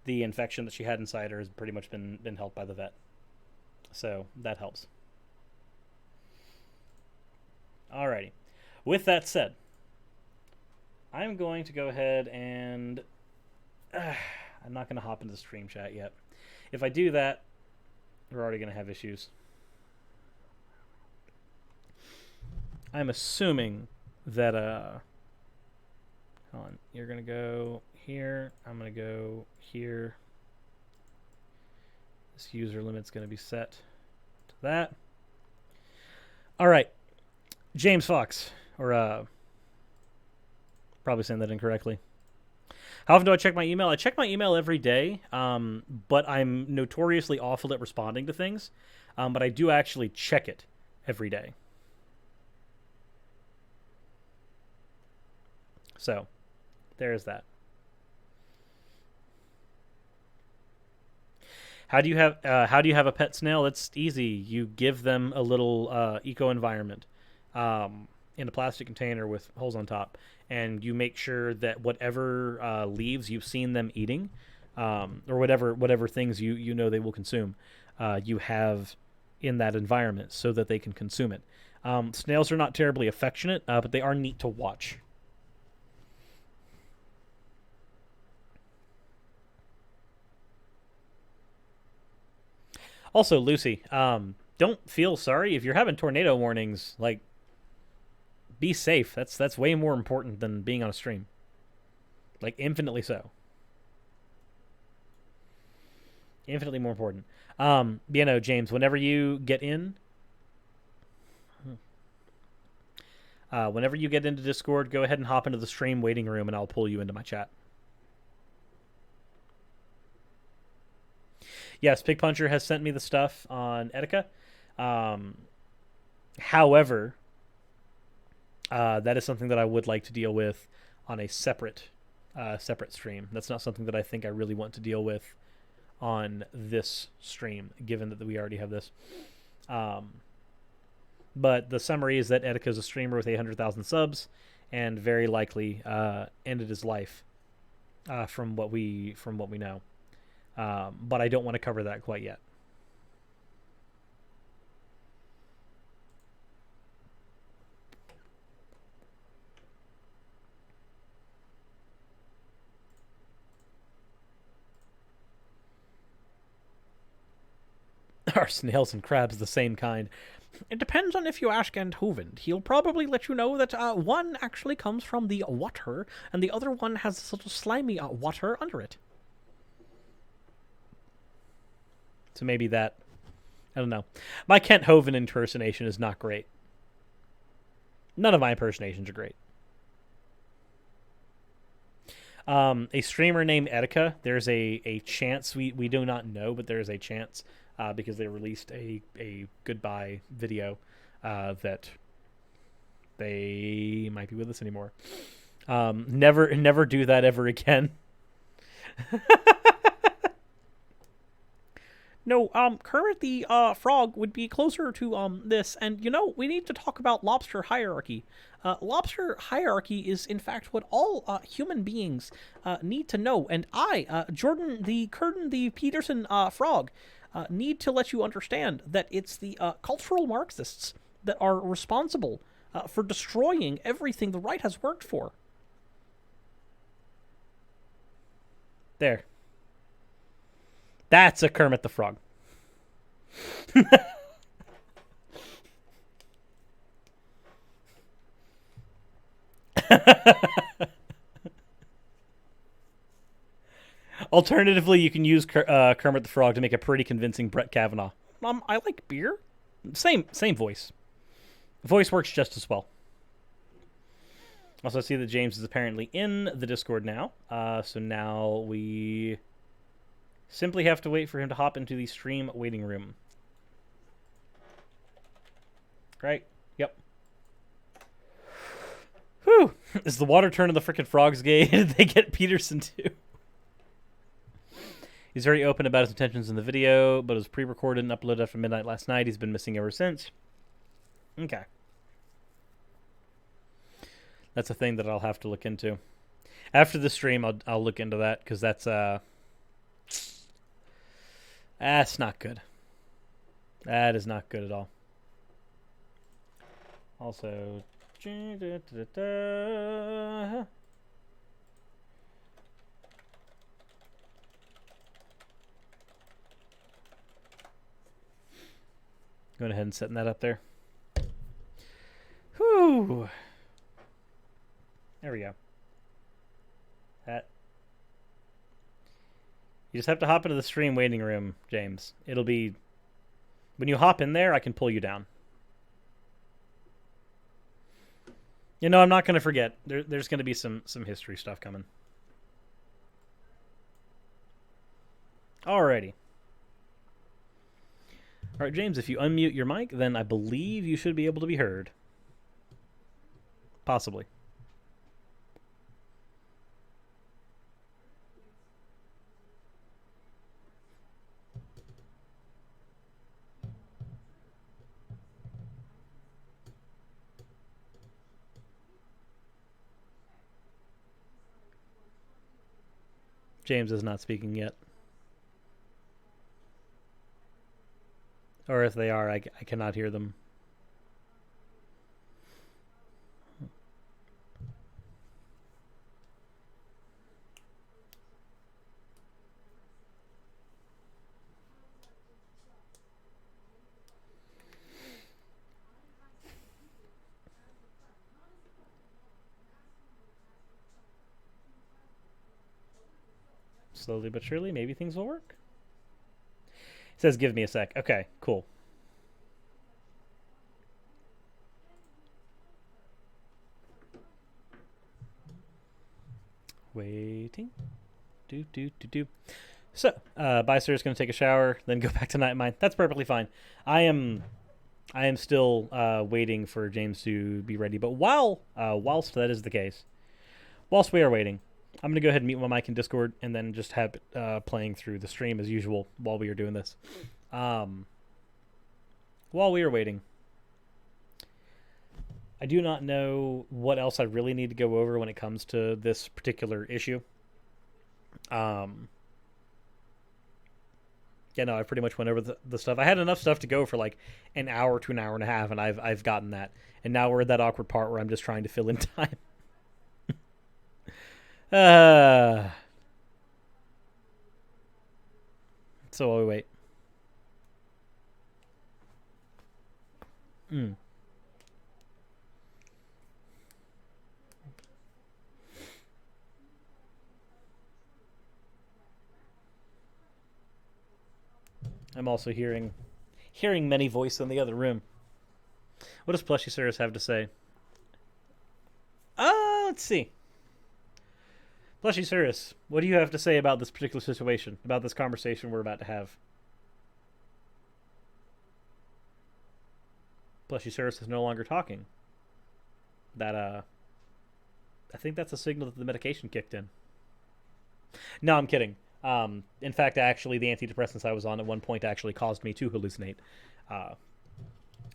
the infection that she had inside her has pretty much been helped by the vet. So that helps. Alrighty. With that said, I'm going to go ahead and... I'm not going to hop into the stream chat yet. If I do that, we're already going to have issues. I'm assuming that... Hold on. You're going to go here. I'm going to go here. This user limit's going to be set to that. Alright. James Fox, or probably saying that incorrectly. How often do I check my email? I check my email every day, but I'm notoriously awful at responding to things. But I do actually check it every day. So, there's that. How do you have a pet snail? It's easy. You give them a little eco environment. In a plastic container with holes on top, and you make sure that whatever leaves you've seen them eating, or whatever things you know they will consume, you have in that environment so that they can consume it. Snails are not terribly affectionate, but they are neat to watch. Also, Lucy, don't feel sorry if you're having tornado warnings. Like, be safe. That's way more important than being on a stream. Like, infinitely so. Infinitely more important. James, whenever you get in... whenever you get into Discord, go ahead and hop into the stream waiting room, and I'll pull you into my chat. Yes, Pig Puncher has sent me the stuff on Etika. However... that is something that I would like to deal with on a separate stream. That's not something that I think I really want to deal with on this stream, given that we already have this. But the summary is that Etika is a streamer with 800,000 subs, and very likely ended his life, from what we know. But I don't want to cover that quite yet. Are snails and crabs the same kind? It depends on if you ask Enthoven. He'll probably let you know that one actually comes from the water, and the other one has this little slimy water under it. So maybe that... I don't know. My Kent Hovind impersonation is not great. None of my impersonations are great. A streamer named Etika, there's a chance, we do not know, but there's a chance... because they released a goodbye video that they might be with us anymore. Never do that ever again. No, Kermit the Frog would be closer to this, and we need to talk about lobster hierarchy. Lobster hierarchy is in fact what all human beings need to know, and I, Jordan the Curtin the Peterson Frog, need to let you understand that it's the cultural Marxists that are responsible for destroying everything the right has worked for. There. That's a Kermit the Frog. Alternatively, you can use Kermit the Frog to make a pretty convincing Brett Kavanaugh. I like beer. Same voice. Voice works just as well. Also, I see that James is apparently in the Discord now. So now we simply have to wait for him to hop into the stream waiting room. Right? Yep. Whew. Is the water turning the frickin' frogs gay? Did they get Peterson too? He's very open about his intentions in the video, but it was pre-recorded and uploaded after midnight last night. He's been missing ever since. Okay. That's a thing that I'll have to look into. After the stream, I'll look into that, because that's not good. That is not good at all. Also, going ahead and setting that up there. Whew. There we go. That. You just have to hop into the stream waiting room, James. It'll be... When you hop in there, I can pull you down. I'm not going to forget. There's going to be some history stuff coming. Alrighty. Alright, James, if you unmute your mic, then I believe you should be able to be heard. Possibly. James is not speaking yet. Or if they are, I cannot hear them. Slowly but surely, maybe things will work. It says, give me a sec. Okay, cool. Waiting. Do. So, Byster is going to take a shower, then go back to night mine. That's perfectly fine. I am still waiting for James to be ready. But whilst that is the case, whilst we are waiting, I'm going to go ahead and mute my mic in Discord and then just have it playing through the stream as usual while we are doing this. While we are waiting, I do not know what else I really need to go over when it comes to this particular issue. I pretty much went over the stuff. I had enough stuff to go for like an hour to an hour and a half, and I've gotten that. And now we're at that awkward part where I'm just trying to fill in time. So while we wait. I'm also hearing many voices in the other room. What does Plushy Cirrus have to say? Let's see. Plushy Cirrus, what do you have to say about this particular situation, about this conversation we're about to have? Plushy Cirrus is no longer talking. That, I think that's a signal that the medication kicked in. No, I'm kidding. In fact, actually, the antidepressants I was on at one point actually caused me to hallucinate.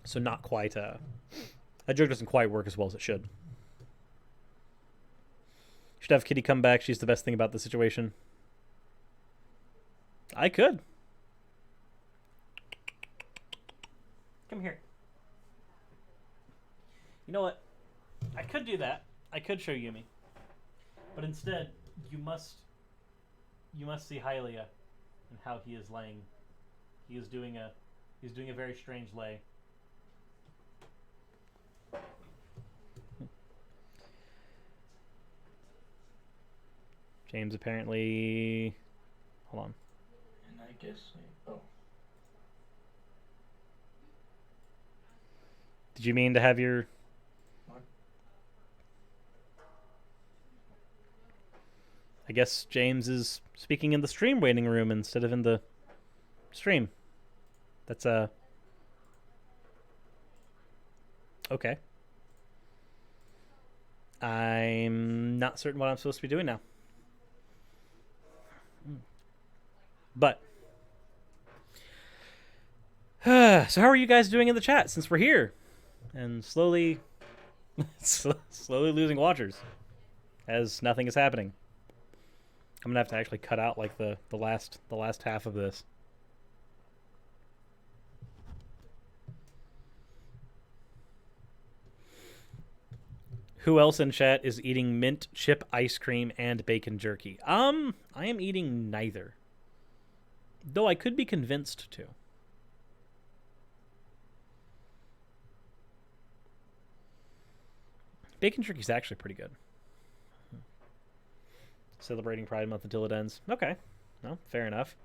So not quite. That joke doesn't quite work as well as it should. Should have Kitty come back. She's the best thing about the situation. I could. Come here. You know what? I could do that. I could show Yumi. But instead, you must see Hylia and how he is laying. He's doing a very strange lay. James apparently. Hold on. And I guess. Oh. Did you mean to have your? What? I guess James is speaking in the stream waiting room instead of in the stream. That's okay. I'm not certain what I'm supposed to be doing now. But so how are you guys doing in the chat since we're here and slowly losing watchers as nothing is happening? I'm gonna have to actually cut out like the last half of this. Who else in chat is eating mint chip ice cream and bacon jerky? I am eating neither. Though I could be convinced to. Bacon jerky is actually pretty good. Celebrating Pride Month until it ends. Okay. No, fair enough.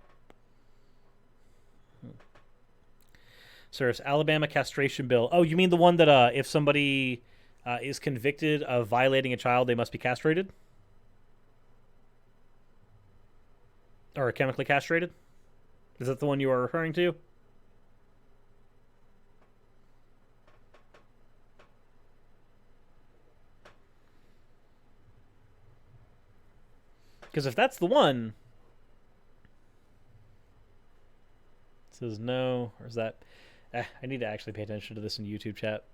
Sir, Alabama castration bill. Oh, you mean the one that if somebody is convicted of violating a child, they must be castrated? Or chemically castrated? Is that the one you are referring to? Because if that's the one, it says no, or is that? I need to actually pay attention to this in YouTube chat.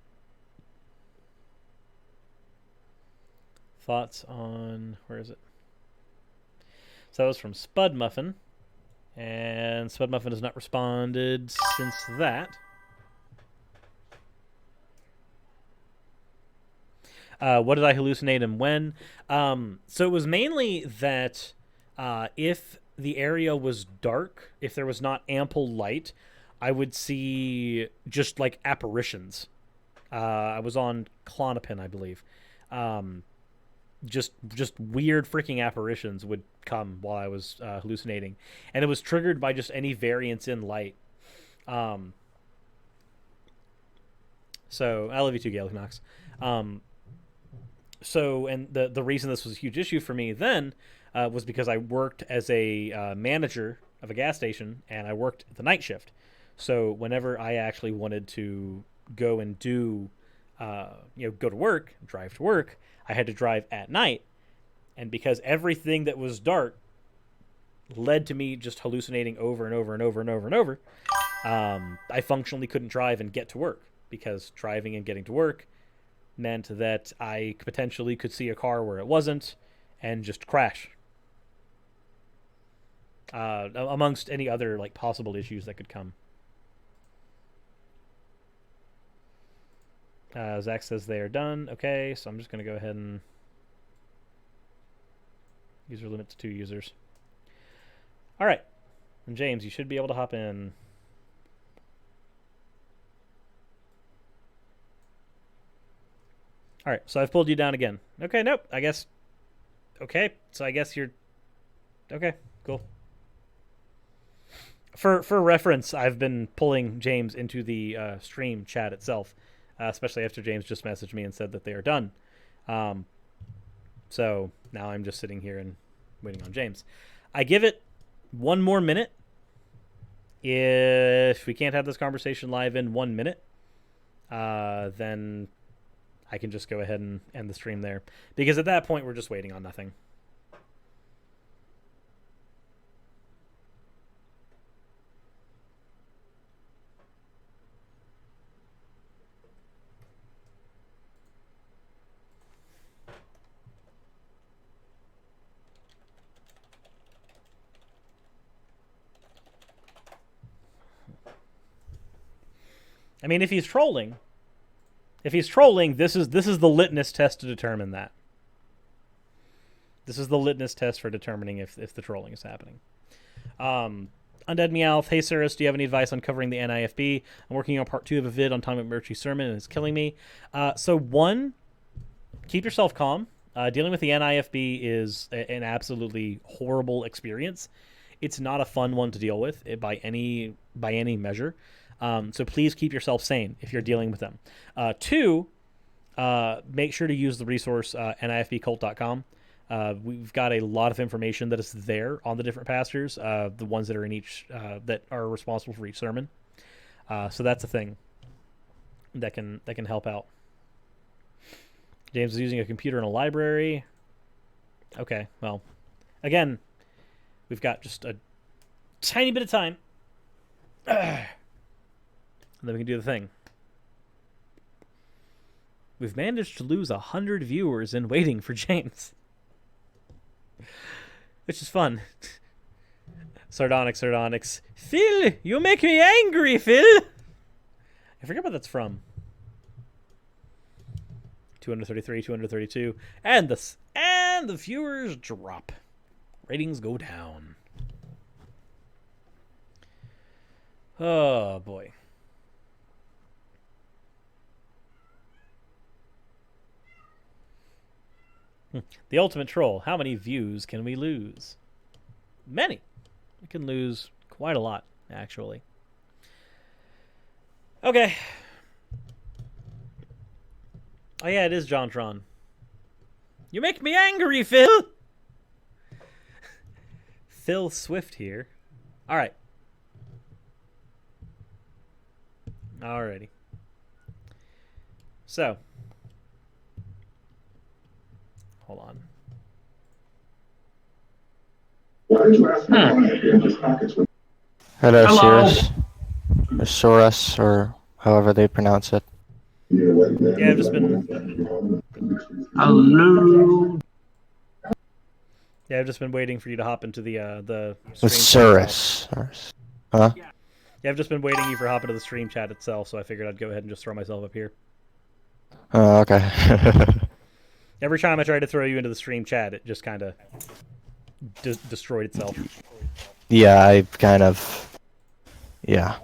Thoughts on where is it? So that was from Spud Muffin, and Spud Muffin has not responded since that. What did I hallucinate and when? So it was mainly that if the area was dark, if there was not ample light, I would see just like apparitions. I was on Klonopin, I believe. Just weird freaking apparitions would come while I was hallucinating, and it was triggered by just any variance in light. So I love you too, Gail Knox. So, and the reason this was a huge issue for me then was because I worked as a manager of a gas station, and I worked the night shift. So whenever I actually wanted to go and do, go to work, drive to work, I had to drive at night. And because everything that was dark led to me just hallucinating over and over and over and over and over, I functionally couldn't drive and get to work, because driving and getting to work meant that I potentially could see a car where it wasn't and just crash. Amongst any other like possible issues that could come. Zach says they are done. Okay, so I'm just going to go ahead and user limit to 2 users. All right. And James, you should be able to hop in. All right, so I've pulled you down again. Okay, nope. I guess. Okay, so I guess you're. Okay, cool. For reference, I've been pulling James into the stream chat itself, especially after James just messaged me and said that they are done. So now I'm just sitting here and waiting on James. I give it 1 more minute. If we can't have this conversation live in 1 minute, then I can just go ahead and end the stream there. Because at that point, we're just waiting on nothing. I mean, if he's trolling, this is the litmus test to determine that. This is the litmus test for determining if the trolling is happening. Undead Meowth, hey Cirrus, do you have any advice on covering the NIFB? I'm working on part 2 of a vid on Tom McMurtry's sermon and it's killing me. So one, keep yourself calm. Dealing with the NIFB is an absolutely horrible experience. It's not a fun one to deal with by any measure. So please keep yourself sane if you're dealing with them. Two, make sure to use the resource nifbcult.com. We've got a lot of information that is there on the different pastors, the ones that are in each that are responsible for each sermon. So that's a thing that can help out. James is using a computer in a library. Okay, well, again, we've got just a tiny bit of time. And then we can do the thing. We've managed to lose 100 viewers in waiting for James. Which is fun. Sardonyx. Phil, you make me angry, Phil! I forget what that's from. 233, 232. And the viewers drop. Ratings go down. Oh, boy. The ultimate troll. How many views can we lose? Many. We can lose quite a lot, actually. Okay. Oh yeah, it is JonTron. You make me angry, Phil! Phil Swift here. Alright. Alrighty. So. Hold on. Hello, Cirrus. Or Soros, or however they pronounce it. Yeah, I've just been... Hello. Yeah, I've just been waiting for you to hop into the It's stream chat. Cirrus. Huh? Yeah, I've just been waiting for you to hop into the stream chat itself, so I figured I'd go ahead and just throw myself up here. Oh, okay. Every time I tried to throw you into the stream chat, it just kind of destroyed itself. Yeah, I kind of... Yeah.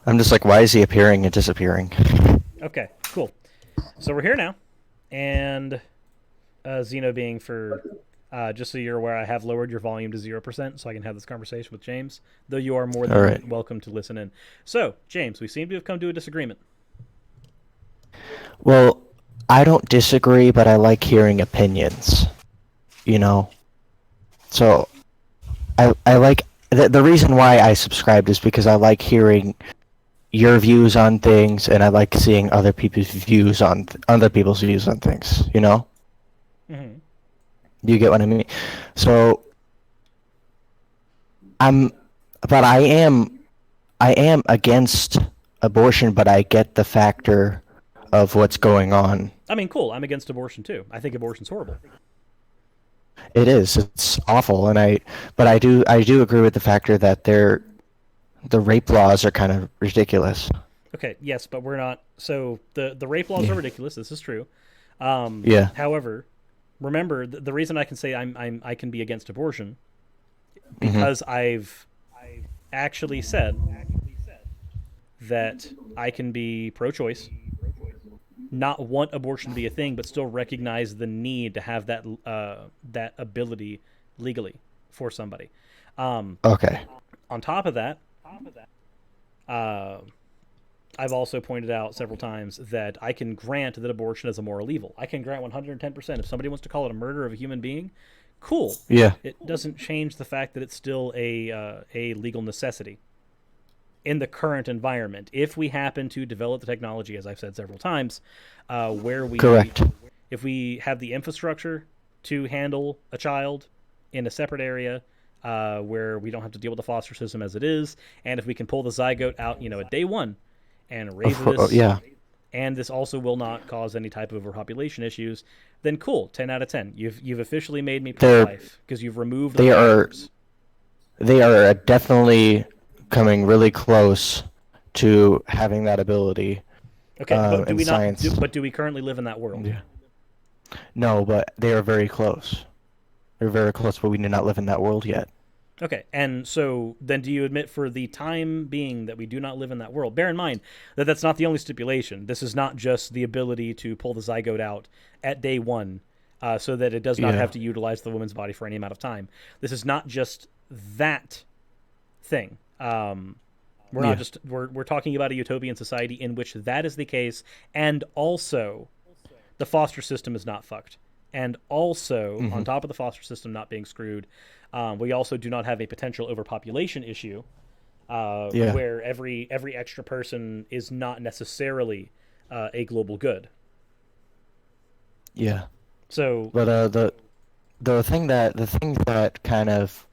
I'm just like, why is he appearing and disappearing? Okay, cool. So we're here now, and Xeno being for... just so you're aware, I have lowered your volume to 0% so I can have this conversation with James, though you are more than welcome to listen in. So, James, we seem to have come to a disagreement. Well, I don't disagree, but I like hearing opinions. You know? So, I like... The reason why I subscribed is because I like hearing your views on things, and I like seeing other people's views on things, you know? Mm-hmm. You get what I mean? So, I am against abortion, but I get the factor of what's going on. I mean, cool. I'm against abortion too. I think abortion's horrible. It is. It's awful, but I do agree with the factor that the rape laws are kind of ridiculous. Okay, yes, but we're not. So the rape laws are ridiculous. This is true. Yeah. However, remember the reason I can say I can be against abortion because I've actually said that I can be pro-choice, not want abortion to be a thing, but still recognize the need to have that ability legally for somebody. Okay. On top of that, I've also pointed out several times that I can grant that abortion is a moral evil. I can grant 110%. If somebody wants to call it a murder of a human being, cool. Yeah. It doesn't change the fact that it's still a legal necessity in the current environment. If we happen to develop the technology, as I've said several times, where we... Correct. If we have the infrastructure to handle a child in a separate area, where we don't have to deal with the foster system as it is, and if we can pull the zygote out, at day one, and raise this, and this also will not cause any type of overpopulation issues, then cool, 10 out of 10. You've officially made me pro-life because you've removed the barriers. They are definitely coming really close to having that ability. Okay, but do in we science. but do we currently live in that world? Yeah. No, but they are very close. They're very close, but we do not live in that world yet. Okay, and so then do you admit for the time being that we do not live in that world? Bear in mind that that's not the only stipulation. This is not just the ability to pull the zygote out at day 1 so that it does not have to utilize the woman's body for any amount of time. This is not just that thing. We're not just we're talking about a utopian society in which that is the case, and also the foster system is not fucked. And also, on top of the foster system not being screwed, we also do not have a potential overpopulation issue where every extra person is not necessarily a global good. Yeah. So, but the thing that kind of,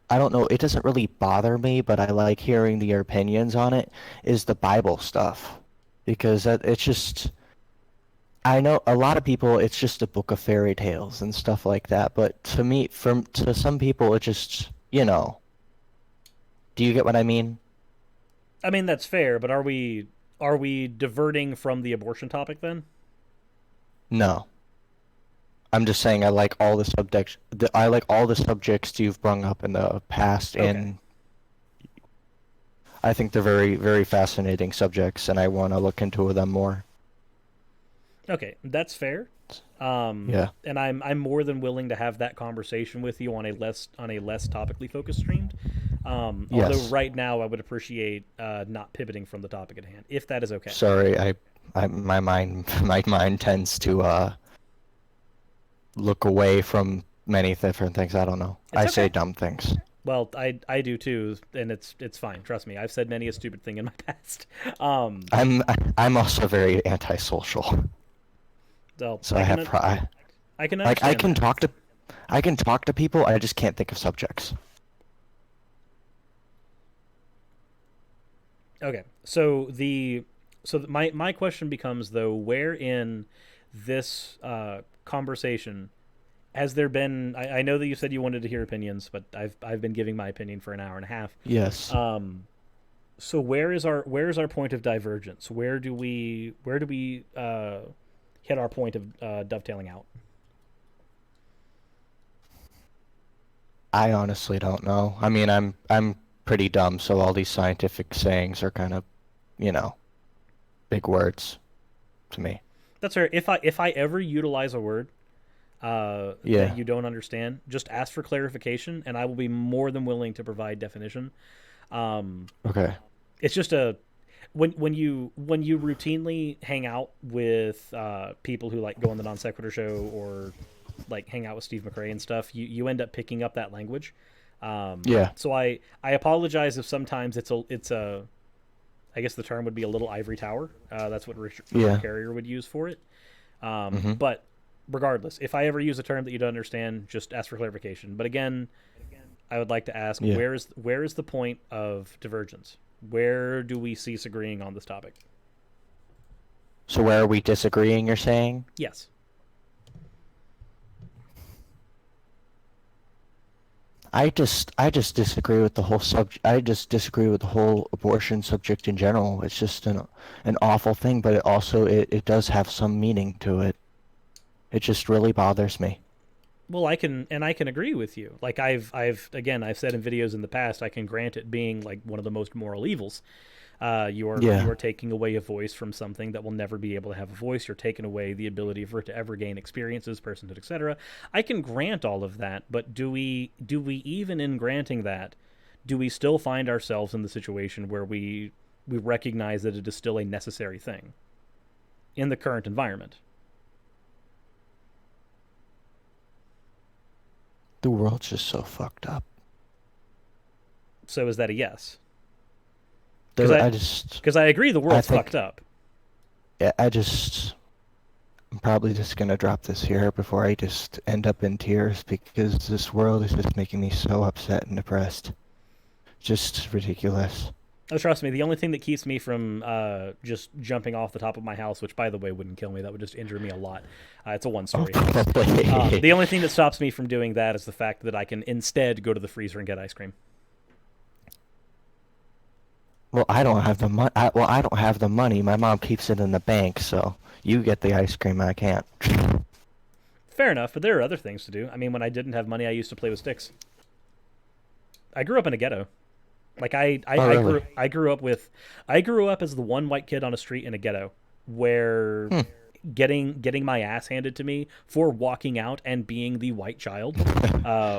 I don't know, it doesn't really bother me, but I like hearing your opinions on it, is the Bible stuff, because it's just. I know a lot of people, it's just a book of fairy tales and stuff like that, but to me, to some people, it just, you know. Do you get what I mean? I mean, that's fair, but are we diverting from the abortion topic then? No. I'm just saying I like all the subjects. I like all the subjects you've brought up in the past, and I think they're very, very fascinating subjects, and I want to look into them more. Okay, that's fair. Yeah. And I'm more than willing to have that conversation with you on a less topically focused stream. Although right now I would appreciate not pivoting from the topic at hand, if that is okay. Sorry, my mind tends to look away from many different things. I don't know. I say dumb things. Well, I do too, and it's fine. Trust me, I've said many a stupid thing in my past. I'm also very antisocial. So I can understand. Like I can talk to people. I just can't think of subjects. Okay, so my question becomes, though, where in this conversation has there been? I know that you said you wanted to hear opinions, but I've been giving my opinion for an hour and a half. Yes. So where is our point of divergence? Where do we hit our point of dovetailing out? I honestly don't know. I mean, I'm pretty dumb, so all these scientific sayings are kind of, you know, big words to me. That's fair. If I ever utilize a word that you don't understand, just ask for clarification, and I will be more than willing to provide definition. Okay. It's just when you routinely hang out with people who like go on the Non Sequitur show or like hang out with Steve McRae and stuff, you end up picking up that language. So I apologize if sometimes it's a I guess the term would be a little ivory tower. That's what Richard Carrier would use for it. But regardless, if I ever use a term that you don't understand, just ask for clarification. But again, I would like to ask, where is the point of divergence? Where do we cease agreeing on this topic? So where are we disagreeing, you're saying? Yes. I just disagree with the whole I just disagree with the whole abortion subject in general. It's just an awful thing, but it also it does have some meaning to it. It just really bothers me. Well, I can agree with you. Like I've said in videos in the past, I can grant it being like one of the most moral evils. You are taking away a voice from something that will never be able to have a voice. You're taking away the ability for it to ever gain experiences, personhood, etc. I can grant all of that, but do we even in granting that, do we still find ourselves in the situation where we recognize that it is still a necessary thing in the current environment? The world's just so fucked up. So is that a yes? Because I agree the world's fucked up. Yeah, I'm probably just gonna drop this here before I just end up in tears, because this world is just making me so upset and depressed. Just ridiculous. Oh, trust me, the only thing that keeps me from just jumping off the top of my house, which by the way wouldn't kill me, that would just injure me a lot. It's a one-story house. The only thing that stops me from doing that is the fact that I can instead go to the freezer and get ice cream. Well, I don't have the money. Well, I don't have the money. My mom keeps it in the bank, so you get the ice cream. I can't. Fair enough, but there are other things to do. I mean, when I didn't have money, I used to play with sticks. I grew up in a ghetto. Like Really? I grew up as the one white kid on a street in a ghetto where getting my ass handed to me for walking out and being the white child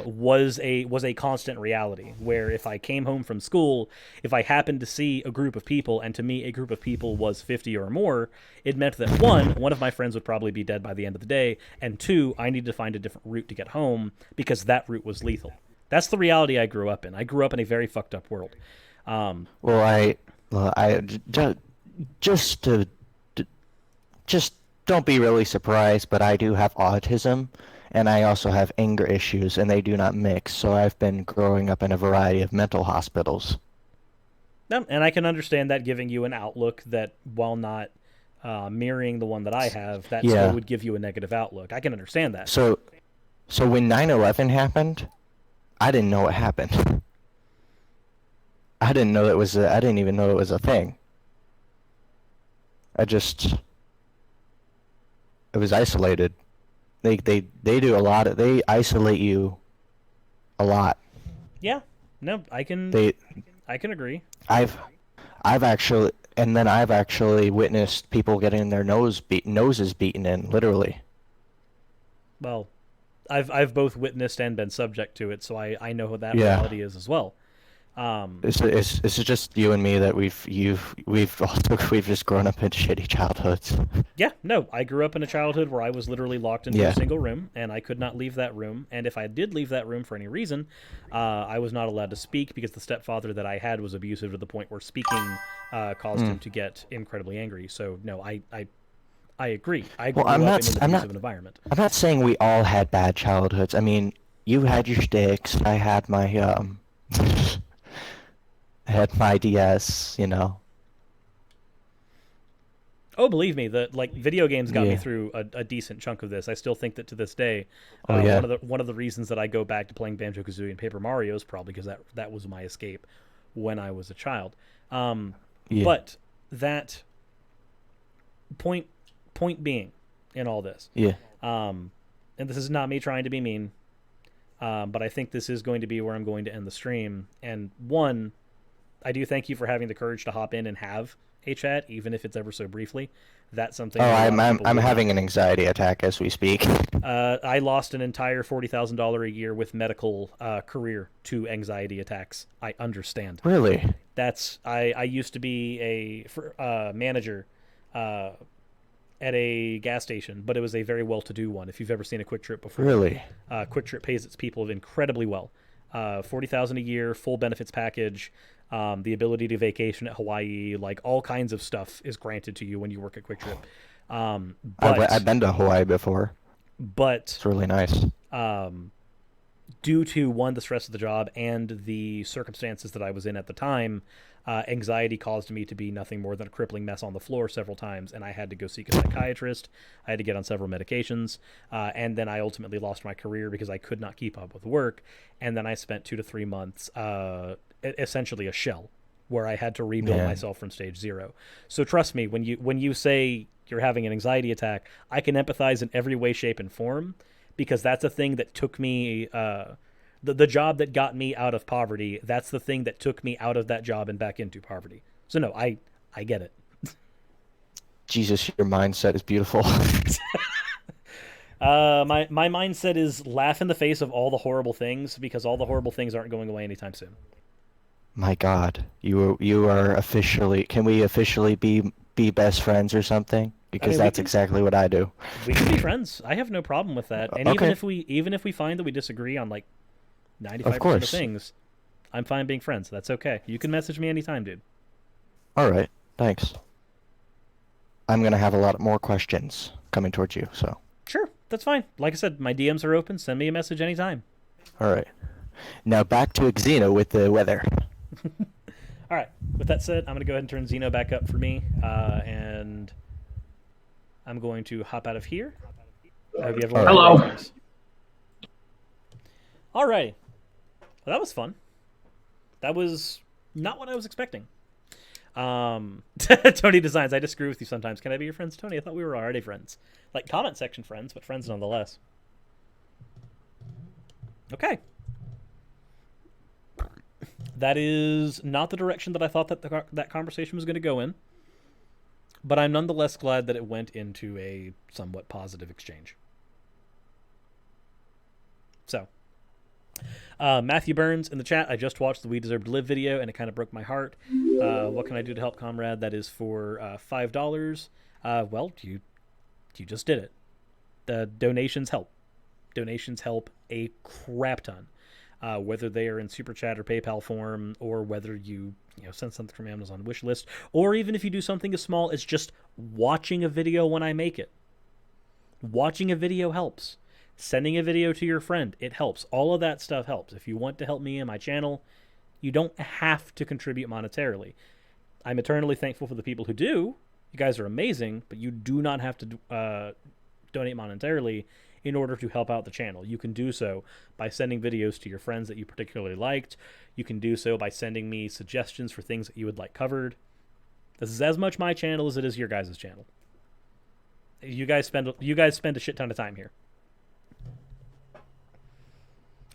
was a constant reality. Where if I came home from school, if I happened to see a group of people, and to me a group of people was 50 or more, it meant that one of my friends would probably be dead by the end of the day, and two, I needed to find a different route to get home because that route was lethal. That's the reality I grew up in. I grew up in a very fucked up world. Well, just to just don't be really surprised, but I do have autism, and I also have anger issues, and they do not mix. So I've been growing up in a variety of mental hospitals. No, and I can understand that giving you an outlook that, while not mirroring the one that I have, that Yeah. still would give you a negative outlook. I can understand that. So when 9/11 happened, I didn't know what happened. I didn't know it was. I didn't even know it was a thing. I just. It was isolated. They do a lot of. They isolate you. A lot. Yeah, no, I can They. agree. I've actually, and then I've actually witnessed people getting their noses beaten in, literally. Well, I've both witnessed and been subject to it, so I know what that Yeah. reality is as well. It's just you and me that we've just grown up in shitty childhoods. Yeah, no, I grew up in a childhood where I was literally locked into Yeah. a single room, and I could not leave that room. And if I did leave that room for any reason, I was not allowed to speak because the stepfather that I had was abusive to the point where speaking caused him to get incredibly angry. So no, I agree. I grew Well, up in an abusive environment. I'm not saying we all had bad childhoods. I mean, you had your sticks. I had my I had my DS. You know. Oh, believe me, video games got me Yeah. through a decent chunk of this. I still think that to this day, Oh, yeah. one of the reasons that I go back to playing Banjo-Kazooie and Paper Mario is probably because that was my escape when I was a child. Yeah. But that point being in all this, Yeah. and this is not me trying to be mean, but I think this is going to be where I'm going to end the stream. And one, I do thank you for having the courage to hop in and have a chat, even if it's ever so briefly. That's something. Oh, that a lot of people I'm would not. having an anxiety attack as we speak. I lost an entire $40,000 a year with medical career to anxiety attacks. I understand. Really? That's I used to be a manager at a gas station, but it was a very well-to-do one. If you've ever seen a Quick Trip before, Really? Quick Trip pays its people incredibly well. $40,000 a year, full benefits package, the ability to vacation at Hawaii, like all kinds of stuff is granted to you when you work at Quick Trip. I've been to Hawaii before. But It's really nice. due to one, the stress of the job and the circumstances that I was in at the time, anxiety caused me to be nothing more than a crippling mess on the floor several times, and I had to go seek a psychiatrist. I had to get on several medications, and then I ultimately lost my career because I could not keep up with work. And then I spent 2 to 3 months, essentially a shell, where I had to rebuild myself from stage zero. So trust me, when you say you're having an anxiety attack, I can empathize in every way, shape, and form, because that's a thing that took me. The job that got me out of poverty, that's the thing that took me out of that job and back into poverty. So no, I get it. Jesus, your mindset is beautiful. My mindset is laugh in the face of all the horrible things, because all the horrible things aren't going away anytime soon. My God, you are officially. Can we officially be best friends or something? Because that's exactly what I do. We can be friends. I have no problem with that. And Okay. even if we find that we disagree on like 95% of course. things, I'm fine being friends. That's okay. You can message me anytime, dude. All right, thanks. I'm gonna have a lot more questions coming towards you. So. Sure, that's fine. Like I said, my DMs are open. Send me a message anytime. All right. Now back to Xeno with the weather. All right. With that said, I'm going to go ahead and turn Xeno back up for me, and I'm going to hop out of here. I hope you have a Hello. wonderful day. All right. Well, that was fun. That was not what I was expecting. Tony Designs, I disagree with you sometimes. Can I be your friends, Tony? I thought we were already friends. Like, comment section friends, but friends nonetheless. Okay. That is not the direction that I thought that that conversation was going to go in. But I'm nonetheless glad that it went into a somewhat positive exchange. So, Matthew Burns in the chat, I just watched the We Deserve to Live video and it kind of broke my heart. What can I do to help, comrade? That is for $5. Well, you just did it. The donations help. Donations help a crap ton. Whether they are in Super Chat or PayPal form, or whether you send something from Amazon wish list, or even if you do something as small as just watching a video when I make it. Watching a video helps. Sending a video to your friend, it helps. All of that stuff helps. If you want to help me and my channel, you don't have to contribute monetarily. I'm eternally thankful for the people who do. You guys are amazing, but you do not have to donate monetarily in order to help out the channel. You can do so by sending videos to your friends that you particularly liked. You can do so by sending me suggestions for things that you would like covered. This is as much my channel as it is your guys' channel. You guys spend a shit ton of time here.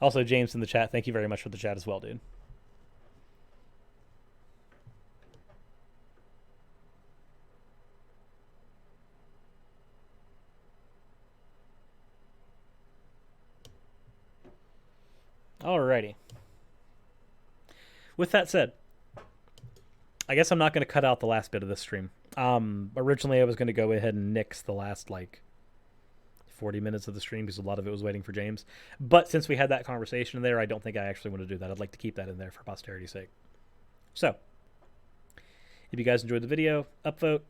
Also, James in the chat, thank you very much for the chat as well, dude. Alrighty. With that said, I guess I'm not going to cut out the last bit of this stream. Originally, I was going to go ahead and nix the last, 40 minutes of the stream because a lot of it was waiting for James. But since we had that conversation there, I don't think I actually want to do that. I'd like to keep that in there for posterity's sake. So, if you guys enjoyed the video, upvote.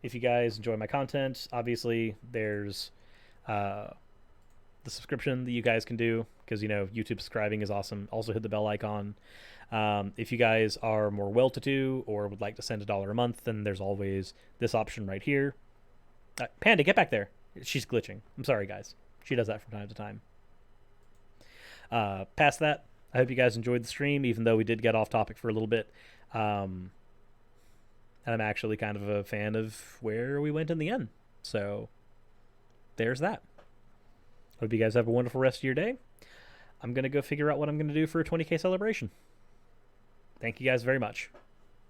If you guys enjoy my content, obviously there's the subscription that you guys can do because, YouTube subscribing is awesome. Also hit the bell icon. If you guys are more well-to-do or would like to send $1 a month, then there's always this option right here. Panda, get back there. She's glitching. I'm sorry, guys. She does that from time to time. Past that, I hope you guys enjoyed the stream, even though we did get off topic for a little bit. And I'm actually kind of a fan of where we went in the end. So, there's that. Hope you guys have a wonderful rest of your day. I'm going to go figure out what I'm going to do for a 20K celebration. Thank you guys very much.